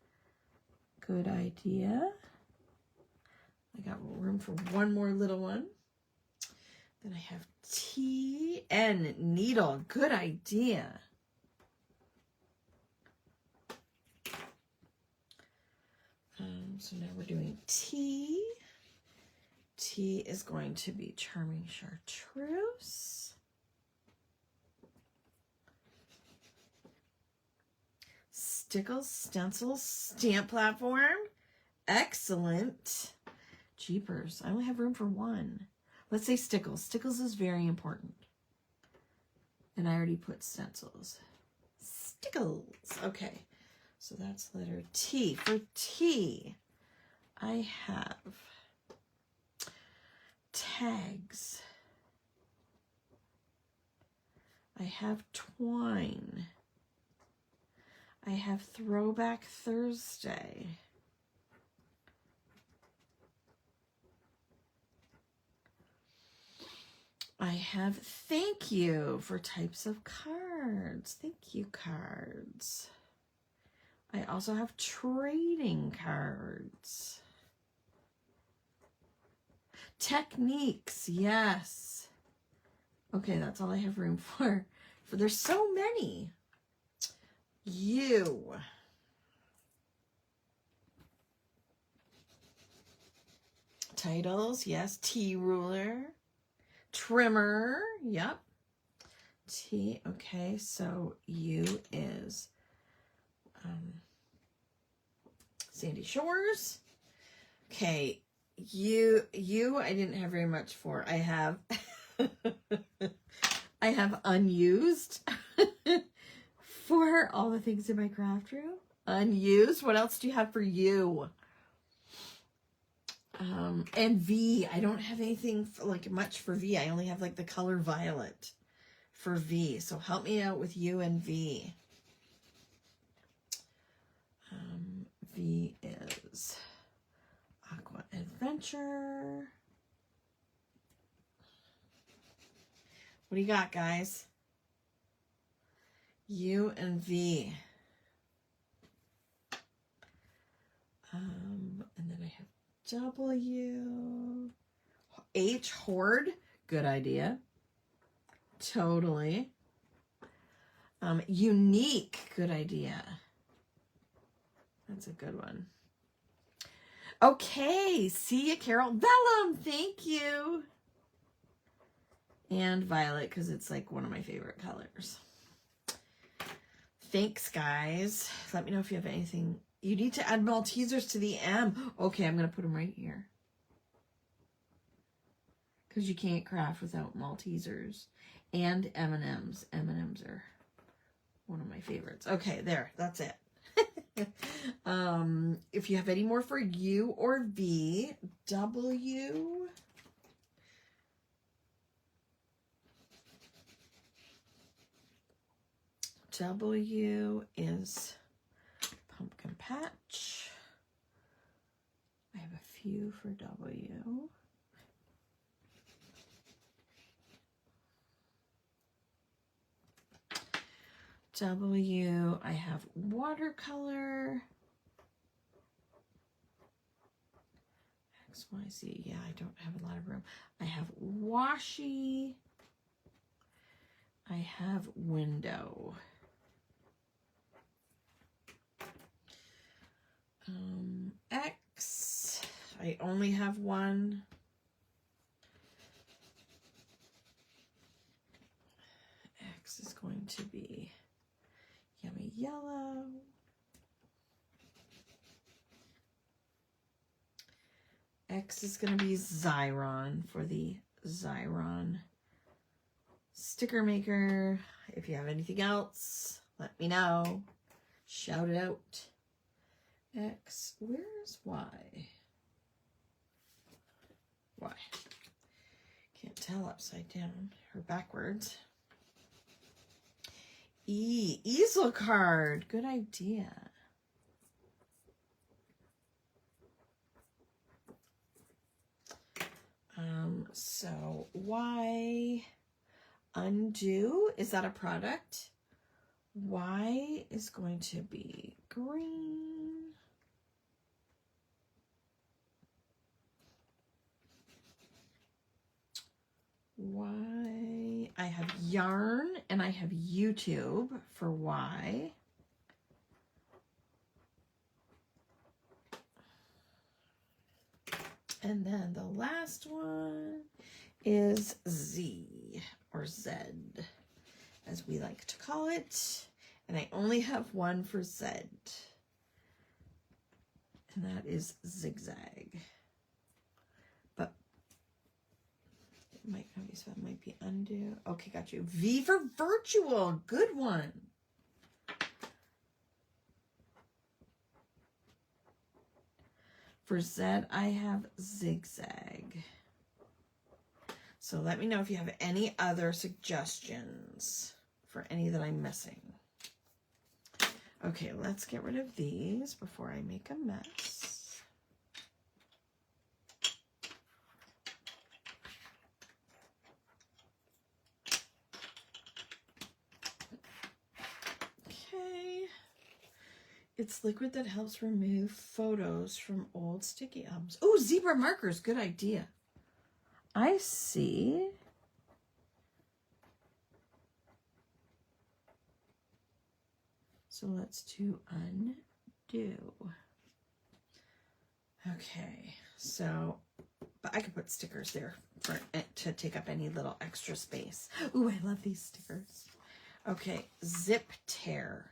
Good idea. I got room for 1 more little one. Then I have T and needle. Good idea. So now we're doing T. T is going to be Charming Chartreuse. Stickles, stencils, stamp platform. Excellent. Jeepers, I only have room for 1. Let's say stickles. Stickles is very important. And I already put stencils. Stickles. Okay, so that's letter T. For T, I have tags. I have twine. I have Throwback Thursday. I have thank you for types of cards. Thank you cards. I also have trading cards. Techniques, yes. Okay, that's all I have room for. There's so many. You. Titles, yes. T ruler. trimmer. Yep. T. Okay, so U is Sandy Shores. Okay, you I didn't have very much for. I have I have unused for all the things in my craft room. Unused. What else do you have for you? And V. I don't have anything for, like much for V. I only have like the color violet for V. So help me out with U and V. V is Aqua Adventure. What do you got, guys? U and V. And then I have W. H, Horde. Good idea. Totally. Unique. Good idea. That's a good one. Okay. See ya, Carol. Vellum. Thank you. And violet, because it's like one of my favorite colors. Thanks, guys. Let me know if you have anything. You need to add Maltesers to the M. Okay, I'm going to put them right here. Because you can't craft without Maltesers. And M&Ms. M&Ms are one of my favorites. Okay, there. That's it. If you have any more for U or V, W. W is Pumpkin Patch. I have a few for W. W, I have watercolor. X, Y, Z. Yeah, I don't have a lot of room. I have washi. I have window. X, I only have one. X is going to be Yummy Yellow. X is going to be Xyron for the Xyron sticker maker. If you have anything else, let me know. Shout it out. X, where's Y? Y. Can't tell upside down or backwards. E, easel card. Good idea. So Y, undo. Is that a product? Y is going to be green. Y, I have yarn and I have YouTube for Y. And then the last one is Z or Z, as we like to call it. And I only have one for Z. And that is Zigzag. But it might not be, so it might be undo. Okay, got you. V for virtual. Good one. For Z, I have Zigzag. So let me know if you have any other suggestions for any that I'm missing. Okay, let's get rid of these before I make a mess. Okay. It's liquid that helps remove photos from old sticky albums. Oh, zebra markers. Good idea. I see. So let's do undo. Okay, so, but I could put stickers there for to take up any little extra space. Ooh, I love these stickers. Okay, Zip Tear,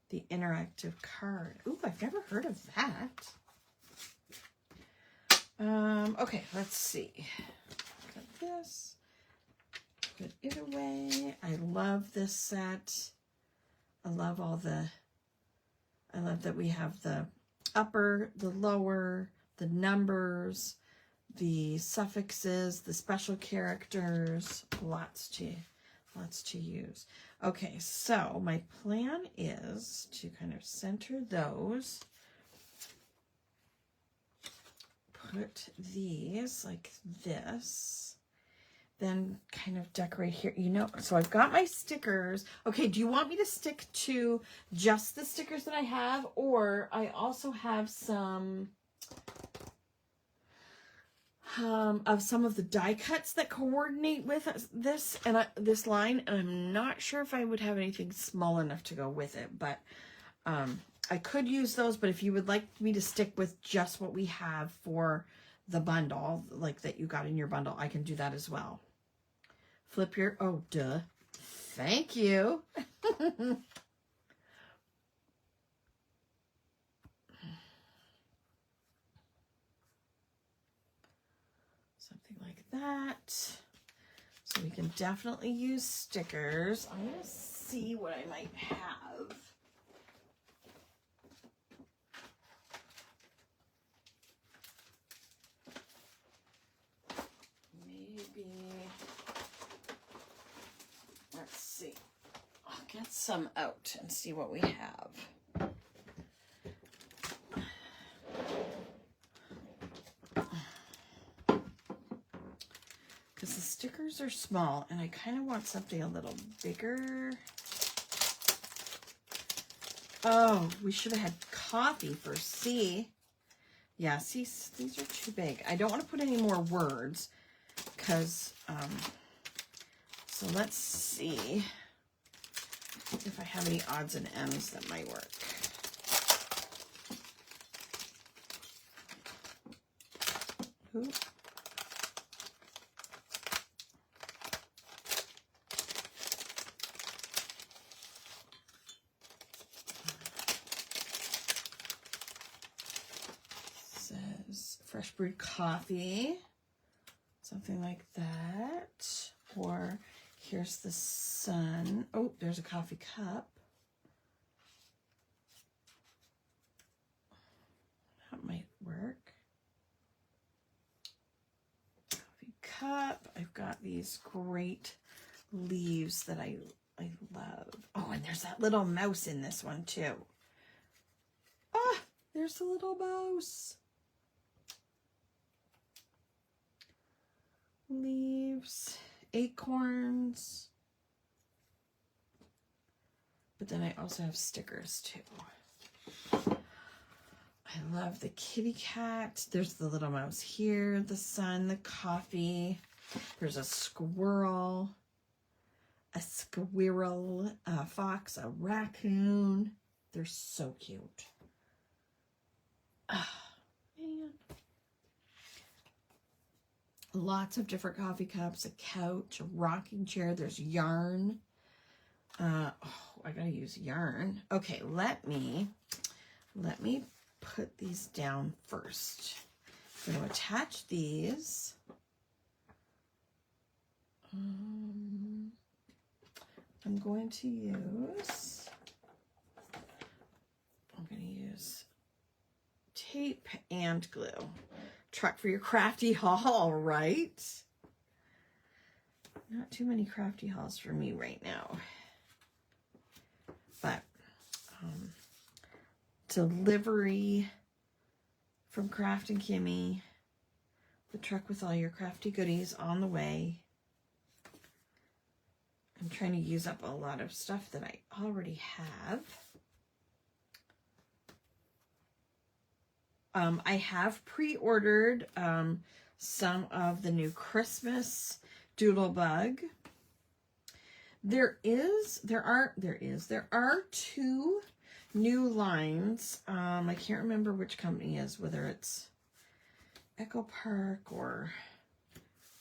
the interactive card. Ooh, I've never heard of that. Okay, let's see. Got this. Put it away. I love this set. I love that we have the upper, the lower, the numbers, the suffixes, the special characters, lots to use. Okay, so my plan is to kind of center those. Put these like this. Then kind of decorate here, you know, so I've got my stickers. Okay, do you want me to stick to just the stickers that I have, or I also have some of some of the die cuts that coordinate with this and this line, and I'm not sure if I would have anything small enough to go with it, but I could use those. But if you would like me to stick with just what we have for the bundle, like that you got in your bundle, I can do that as well. Flip your, oh, duh. Thank you. Something like that. So we can definitely use stickers. I'm going to see what I might have. Let's see. I'll get some out and see what we have. Because the stickers are small and I kind of want something a little bigger. Oh, we should have had coffee for C. Yeah, see, these are too big. I don't want to put any more words because, so let's see if I have any odds and ends that might work. Ooh. Says fresh brewed coffee, something like that. Or here's the sun. Oh, there's a coffee cup. That might work. Coffee cup. I've got these great leaves that I love. Oh, and there's that little mouse in this one too. Ah, there's the little mouse. Leaves. Acorns, but then I also have stickers too. I love the kitty cat. There's the little mouse here, the sun, the coffee. There's a squirrel, a fox, a raccoon. They're so cute. Oh, man. Lots of different coffee cups, a couch, a rocking chair. There's yarn. Oh, I gotta use yarn. Okay, let me put these down first. I'm going to attach these. I'm going to use tape and glue. Truck for your crafty haul, right? Not too many crafty hauls for me right now. But delivery from Kraftin Kimmie. The truck with all your crafty goodies on the way. I'm trying to use up a lot of stuff that I already have. I have pre-ordered some of the new Christmas Doodlebug. There are two new lines. I can't remember which company is, whether it's Echo Park or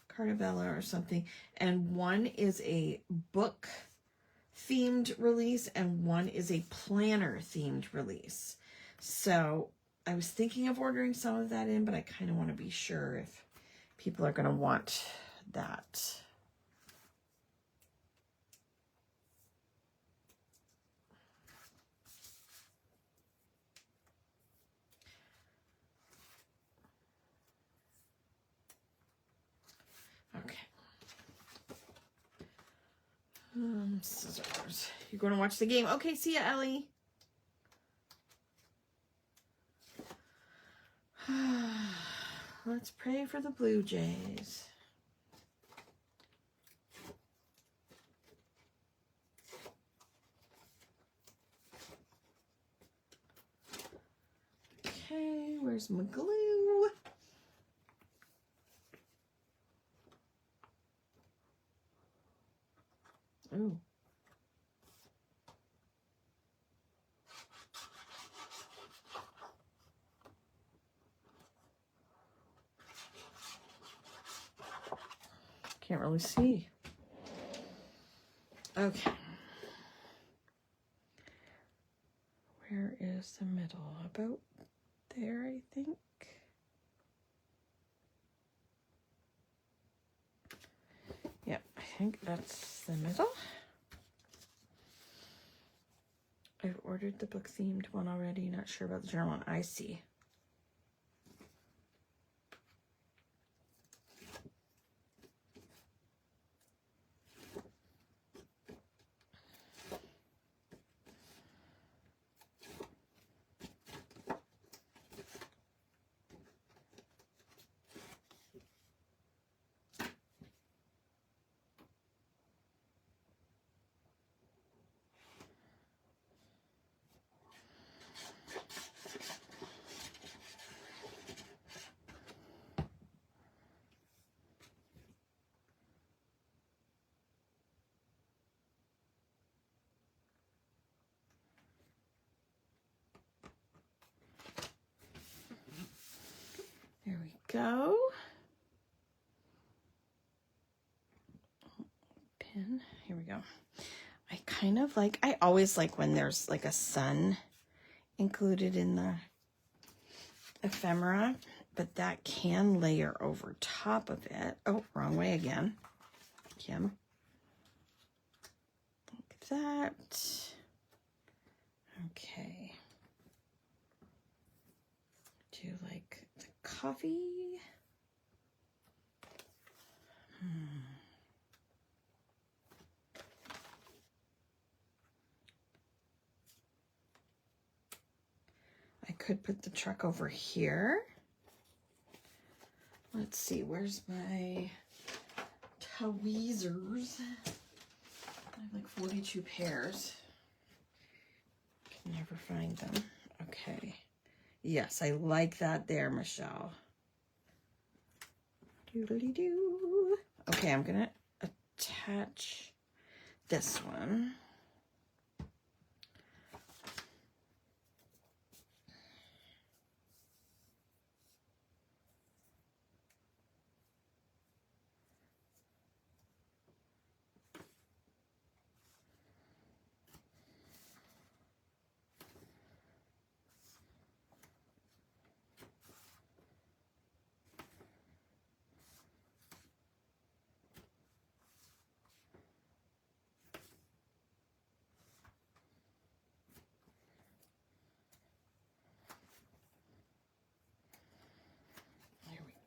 Cartabella or something. And one is a book themed release and one is a planner themed release. So I was thinking of ordering some of that in, but I kind of want to be sure if people are going to want that. Okay. Scissors. You're going to watch the game. Okay, see ya, Ellie. Let's pray for the Blue Jays. Okay, where's my glue? Ooh. Can't really see. Okay. Where is the middle? About there, I think. Yep, I think that's the middle. I've ordered the book themed one already. Not sure about the journal one. I see. There we go. Pin. Here we go. I kind of like, I always like when there's like a sun included in the ephemera, but that can layer over top of it. Oh, wrong way again. Kim. Like that. Okay. Do you like the coffee? I could put the truck over here. Let's see, where's my tweezers? I have like 42 pairs. Can never find them. Okay. Yes, I like that there, Michelle. Doodly-doo. Okay, I'm gonna attach this one.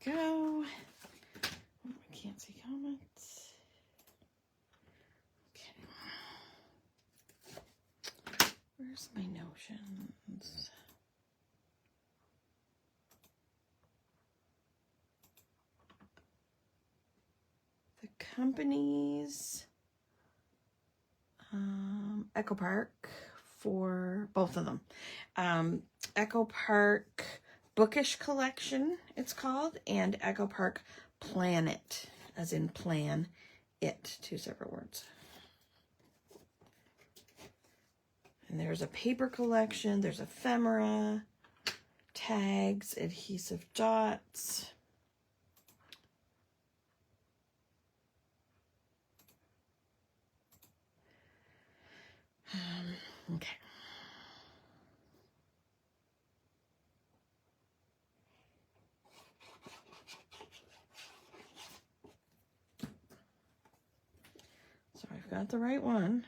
Go. I can't see comments. Okay. Where's my notions? The companies. Echo Park for both of them. Echo Park Bookish Collection, it's called, and Echo Park Planet, as in plan it, two separate words. And there's a paper collection, there's ephemera, tags, adhesive dots. Okay. So I've got the right one.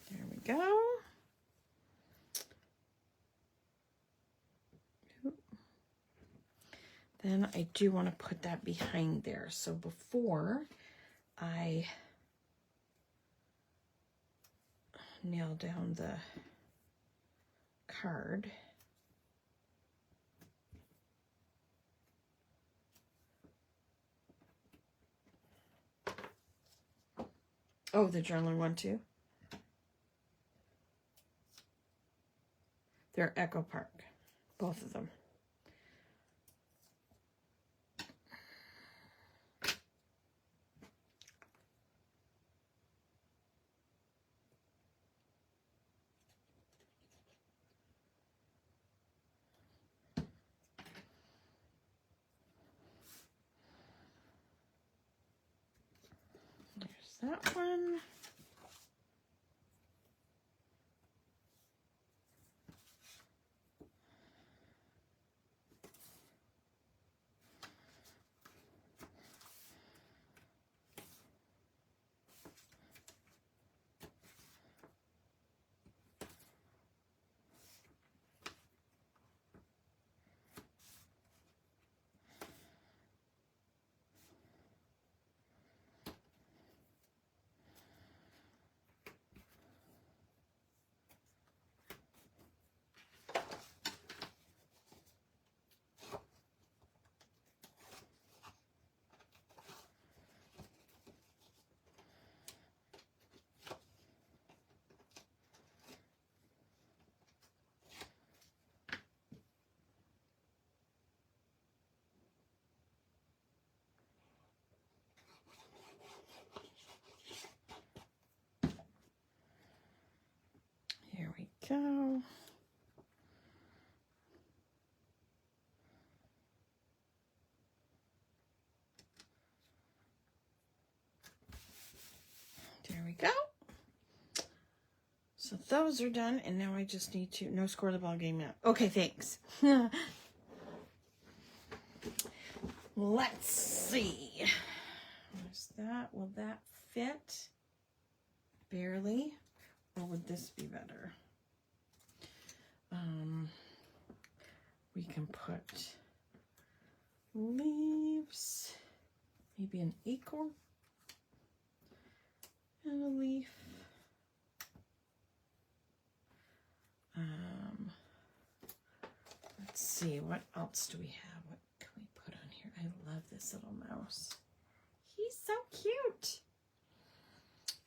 There we go. Then I do want to put that behind there. So before I nail down the card, oh, the journaling one too. They're Echo Park, both of them. There's that one. Here we go. There we go. So those are done, and now I just need to, no score the ball game yet. Okay, thanks. Let's see. Where's that? Will that fit? Barely. Or would this be better? We can put leaves, maybe an acorn and a leaf. Let's see, what else do we have? What can we put on here? I love this little mouse. He's so cute.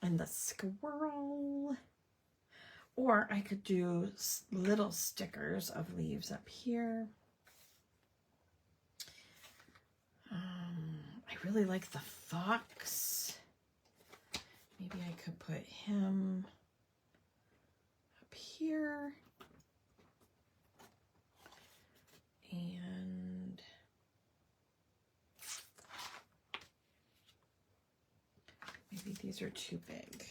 And the squirrel. Or I could do little stickers of leaves up here. I really like the fox. Maybe I could put him up here. And maybe these are too big.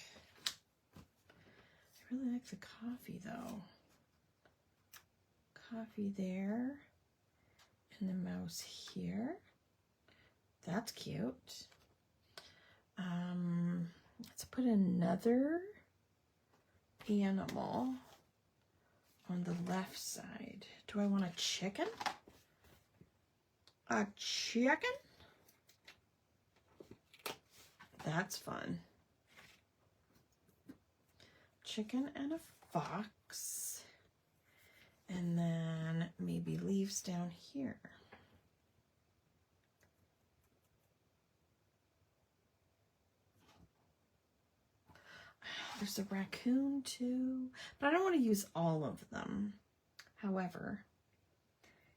I really like the coffee though. Coffee there. And the mouse here. That's cute. Let's put another animal on the left side. Do I want a chicken? A chicken? That's fun. Chicken and a fox. And then maybe leaves down here. There's a raccoon too, but I don't want to use all of them. However,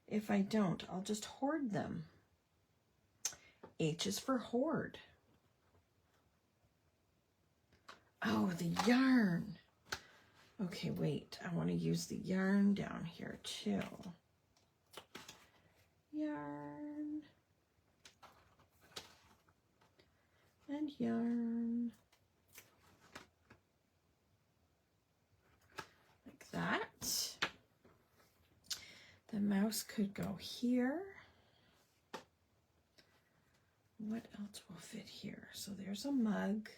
if I don't, I'll just hoard them. H is for hoard. Oh, the yarn. Okay, wait. I want to use the yarn down here too. Yarn. And and yarn. Like that. The mouse could go here. What else will fit here? So there's a mug.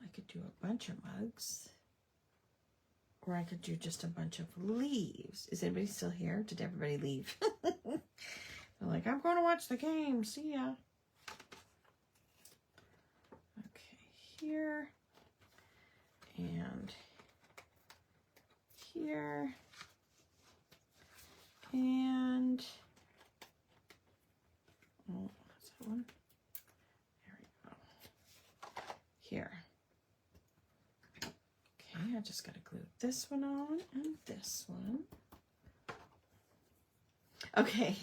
I could do a bunch of mugs. Or I could do just a bunch of leaves. Is anybody still here? Did everybody leave? They're like, I'm going to watch the game. See ya. Okay, here. And here. And, oh, what's that one? There we go. Here. Okay, I just got to glue this one on and this one. Okay.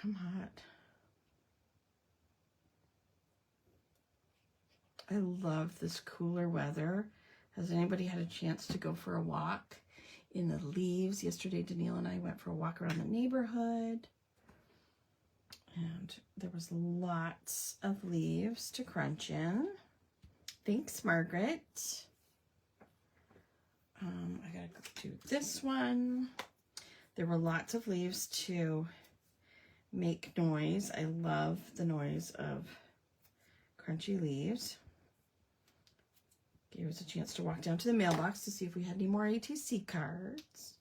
I'm hot. I love this cooler weather. Has anybody had a chance to go for a walk in the leaves? Yesterday, Danielle and I went for a walk around the neighborhood. And there was lots of leaves to crunch in. Thanks, Margaret. I gotta do this one. There were lots of leaves to make noise. I love the noise of crunchy leaves. Gave us a chance to walk down to the mailbox to see if we had any more ATC cards.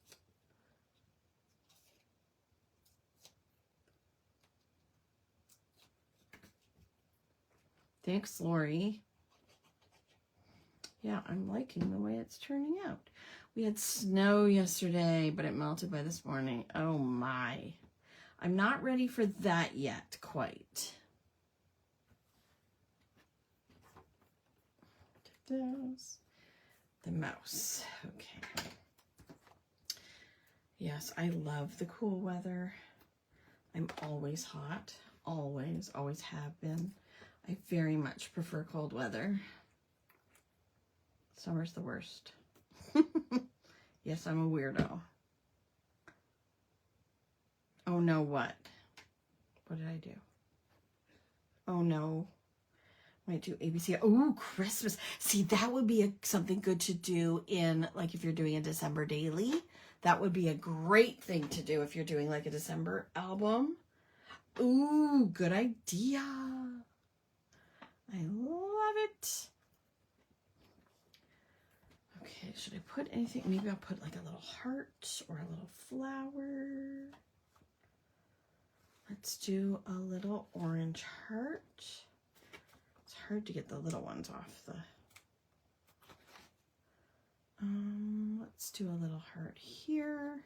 Thanks, Lori. Yeah, I'm liking the way it's turning out. We had snow yesterday, but it melted by this morning. Oh my. I'm not ready for that yet, quite. The mouse. Okay. Yes, I love the cool weather. I'm always hot. Always have been. I very much prefer cold weather. Summer's the worst. Yes, I'm a weirdo. Oh no, what? What did I do? Oh no. Might do ABC. Oh, Christmas. See, that would be something good to do in, like, if you're doing a December daily. That would be a great thing to do if you're doing, like, a December album. Ooh, good idea. I love it. Okay, should I put anything? Maybe I'll put, like, a little heart or a little flower. Let's do a little orange heart. It's hard to get the little ones off the... let's do a little heart here.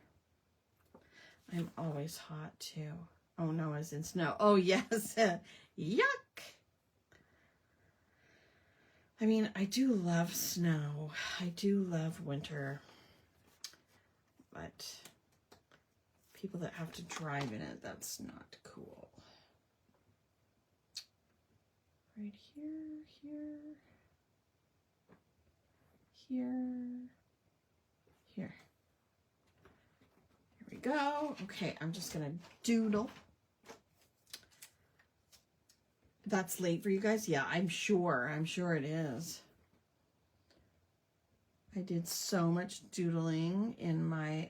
I'm always hot too. Oh no, as in snow. Oh yes, yuck. I mean, I do love snow. I do love winter. But people that have to drive in it, that's not cool. Right here, here, here. Here we go. Okay, I'm just gonna doodle. That's late for you guys? Yeah, I'm sure it is. I did so much doodling in my,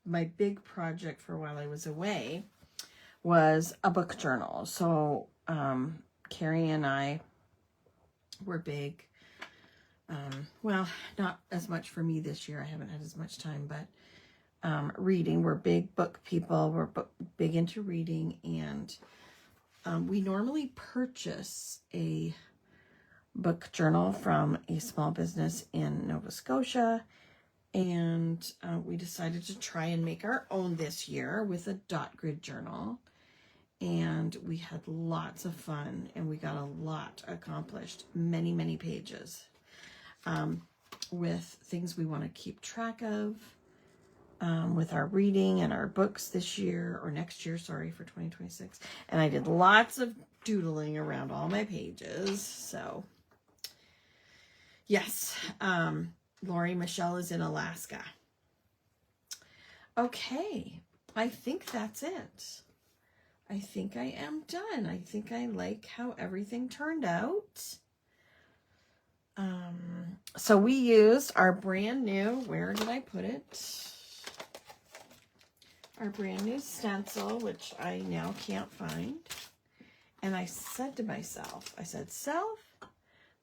my big project for while I was away was a book journal. So, Carrie and I were big, well, not as much for me this year. I haven't had as much time, but reading. We're big book people. We're big into reading, and we normally purchase a book journal from a small business in Nova Scotia, and we decided to try and make our own this year with a dot grid journal, and we had lots of fun, and we got a lot accomplished, many pages. with things we want to keep track of with our reading and our books this year, or next year, sorry, for 2026. And I did lots of doodling around all my pages. So, yes, Lori Michelle is in Alaska. Okay, I think that's it. I think I am done. I think I like how everything turned out. So we used our brand new, where did I put it? Our brand new stencil, which I now can't find. And I said to myself, I said, self,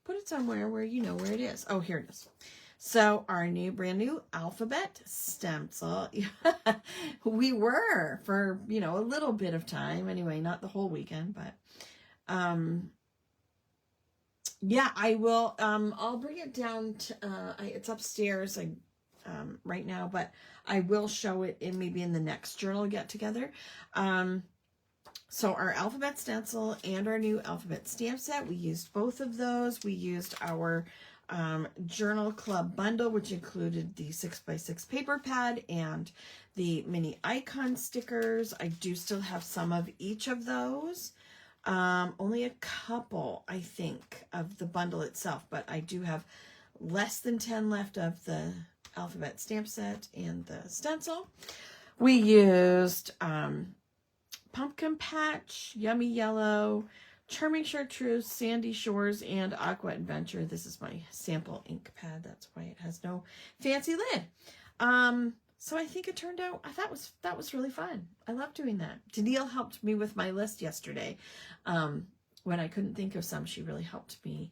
put it somewhere where you know where it is. Oh, here it is. So our brand new alphabet stencil. We were for, you know, a little bit of time. Anyway, not the whole weekend, but yeah, I will, I'll bring it down to, it's upstairs right now, but I will show it maybe in the next journal get together. So our alphabet stencil and our new alphabet stamp set, we used both of those. We used our journal club bundle, which included the 6x6 paper pad and the mini icon stickers. I do still have some of each of those. Only a couple, I think, of the bundle itself, but I do have less than 10 left of the alphabet stamp set and the stencil. We used Pumpkin Patch, Yummy Yellow, Charming Chartreuse, Sandy Shores, and Aqua Adventure. This is my sample ink pad. That's why it has no fancy lid. So I think it turned out, that was really fun. I love doing that. Danielle helped me with my list yesterday. When I couldn't think of some, she really helped me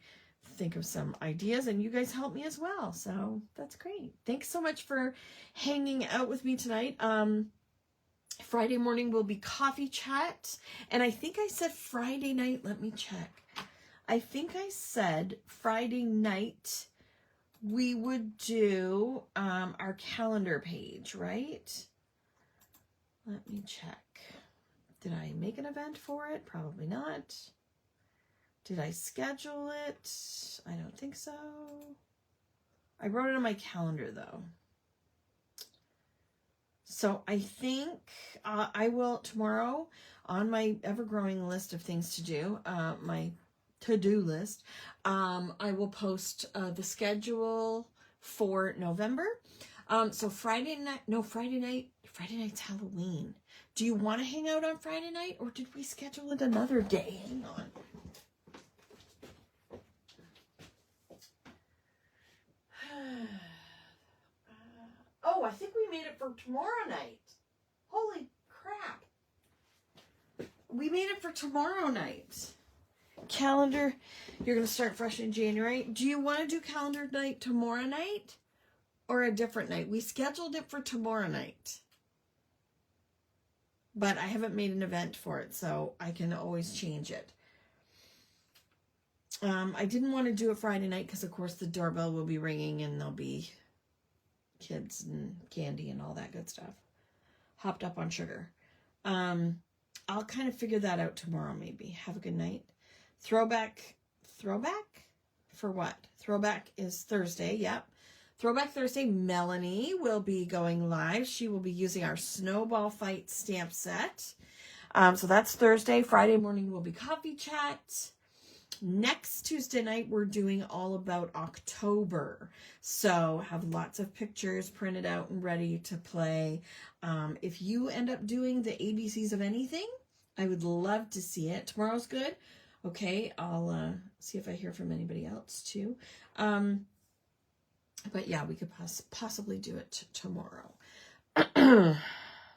think of some ideas, and you guys helped me as well. So that's great. Thanks so much for hanging out with me tonight. Friday morning will be coffee chat. And I think I said Friday night. Let me check. I think I said Friday night we would do our calendar page, right? Let me check. Did I make an event for it? Probably not. Did I schedule it? I don't think so. I wrote it on my calendar though. So I think I will tomorrow on my ever-growing list of things to do, my to-do list, I will post the schedule for November. So Friday night's Halloween. Do you want to hang out on Friday night, or did we schedule it another day? Hang on. Oh, I think we made it for tomorrow night. Holy crap. We made it for tomorrow night. Calendar, you're going to start fresh in January. Do you want to do calendar night tomorrow night or a different night? We scheduled it for tomorrow night. But I haven't made an event for it, so I can always change it. I didn't want to do it Friday night because, of course, the doorbell will be ringing and there'll be kids and candy and all that good stuff. Hopped up on sugar. I'll kind of figure that out tomorrow maybe. Have a good night. Throwback for what? Throwback is Thursday. Yep. Throwback Thursday, Melanie will be going live. She will be using our Snowball Fight stamp set. So that's Thursday. Friday morning will be coffee chat. Next Tuesday night, we're doing all about October. So have lots of pictures printed out and ready to play. If you end up doing the ABCs of anything, I would love to see it. Tomorrow's good. Okay, I'll see if I hear from anybody else too. But yeah, we could possibly do it tomorrow.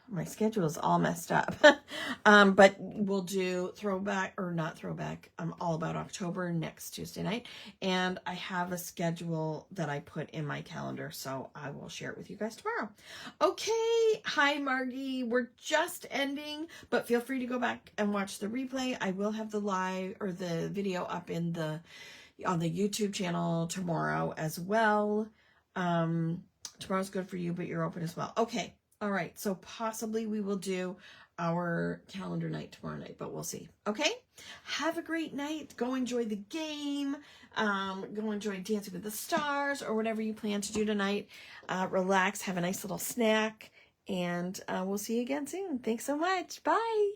My schedule is all messed up. But we'll do all about October next Tuesday night. And I have a schedule that I put in my calendar, so I will share it with you guys tomorrow. Okay. Hi, Margie. We're just ending, but feel free to go back and watch the replay. I will have the live or the video up on the YouTube channel tomorrow as well. Tomorrow's good for you, but you're open as well. Okay. All right, so possibly we will do our calendar night tomorrow night, but we'll see. Okay, have a great night. Go enjoy the game. Go enjoy Dancing with the Stars or whatever you plan to do tonight. Relax, have a nice little snack, and we'll see you again soon. Thanks so much. Bye.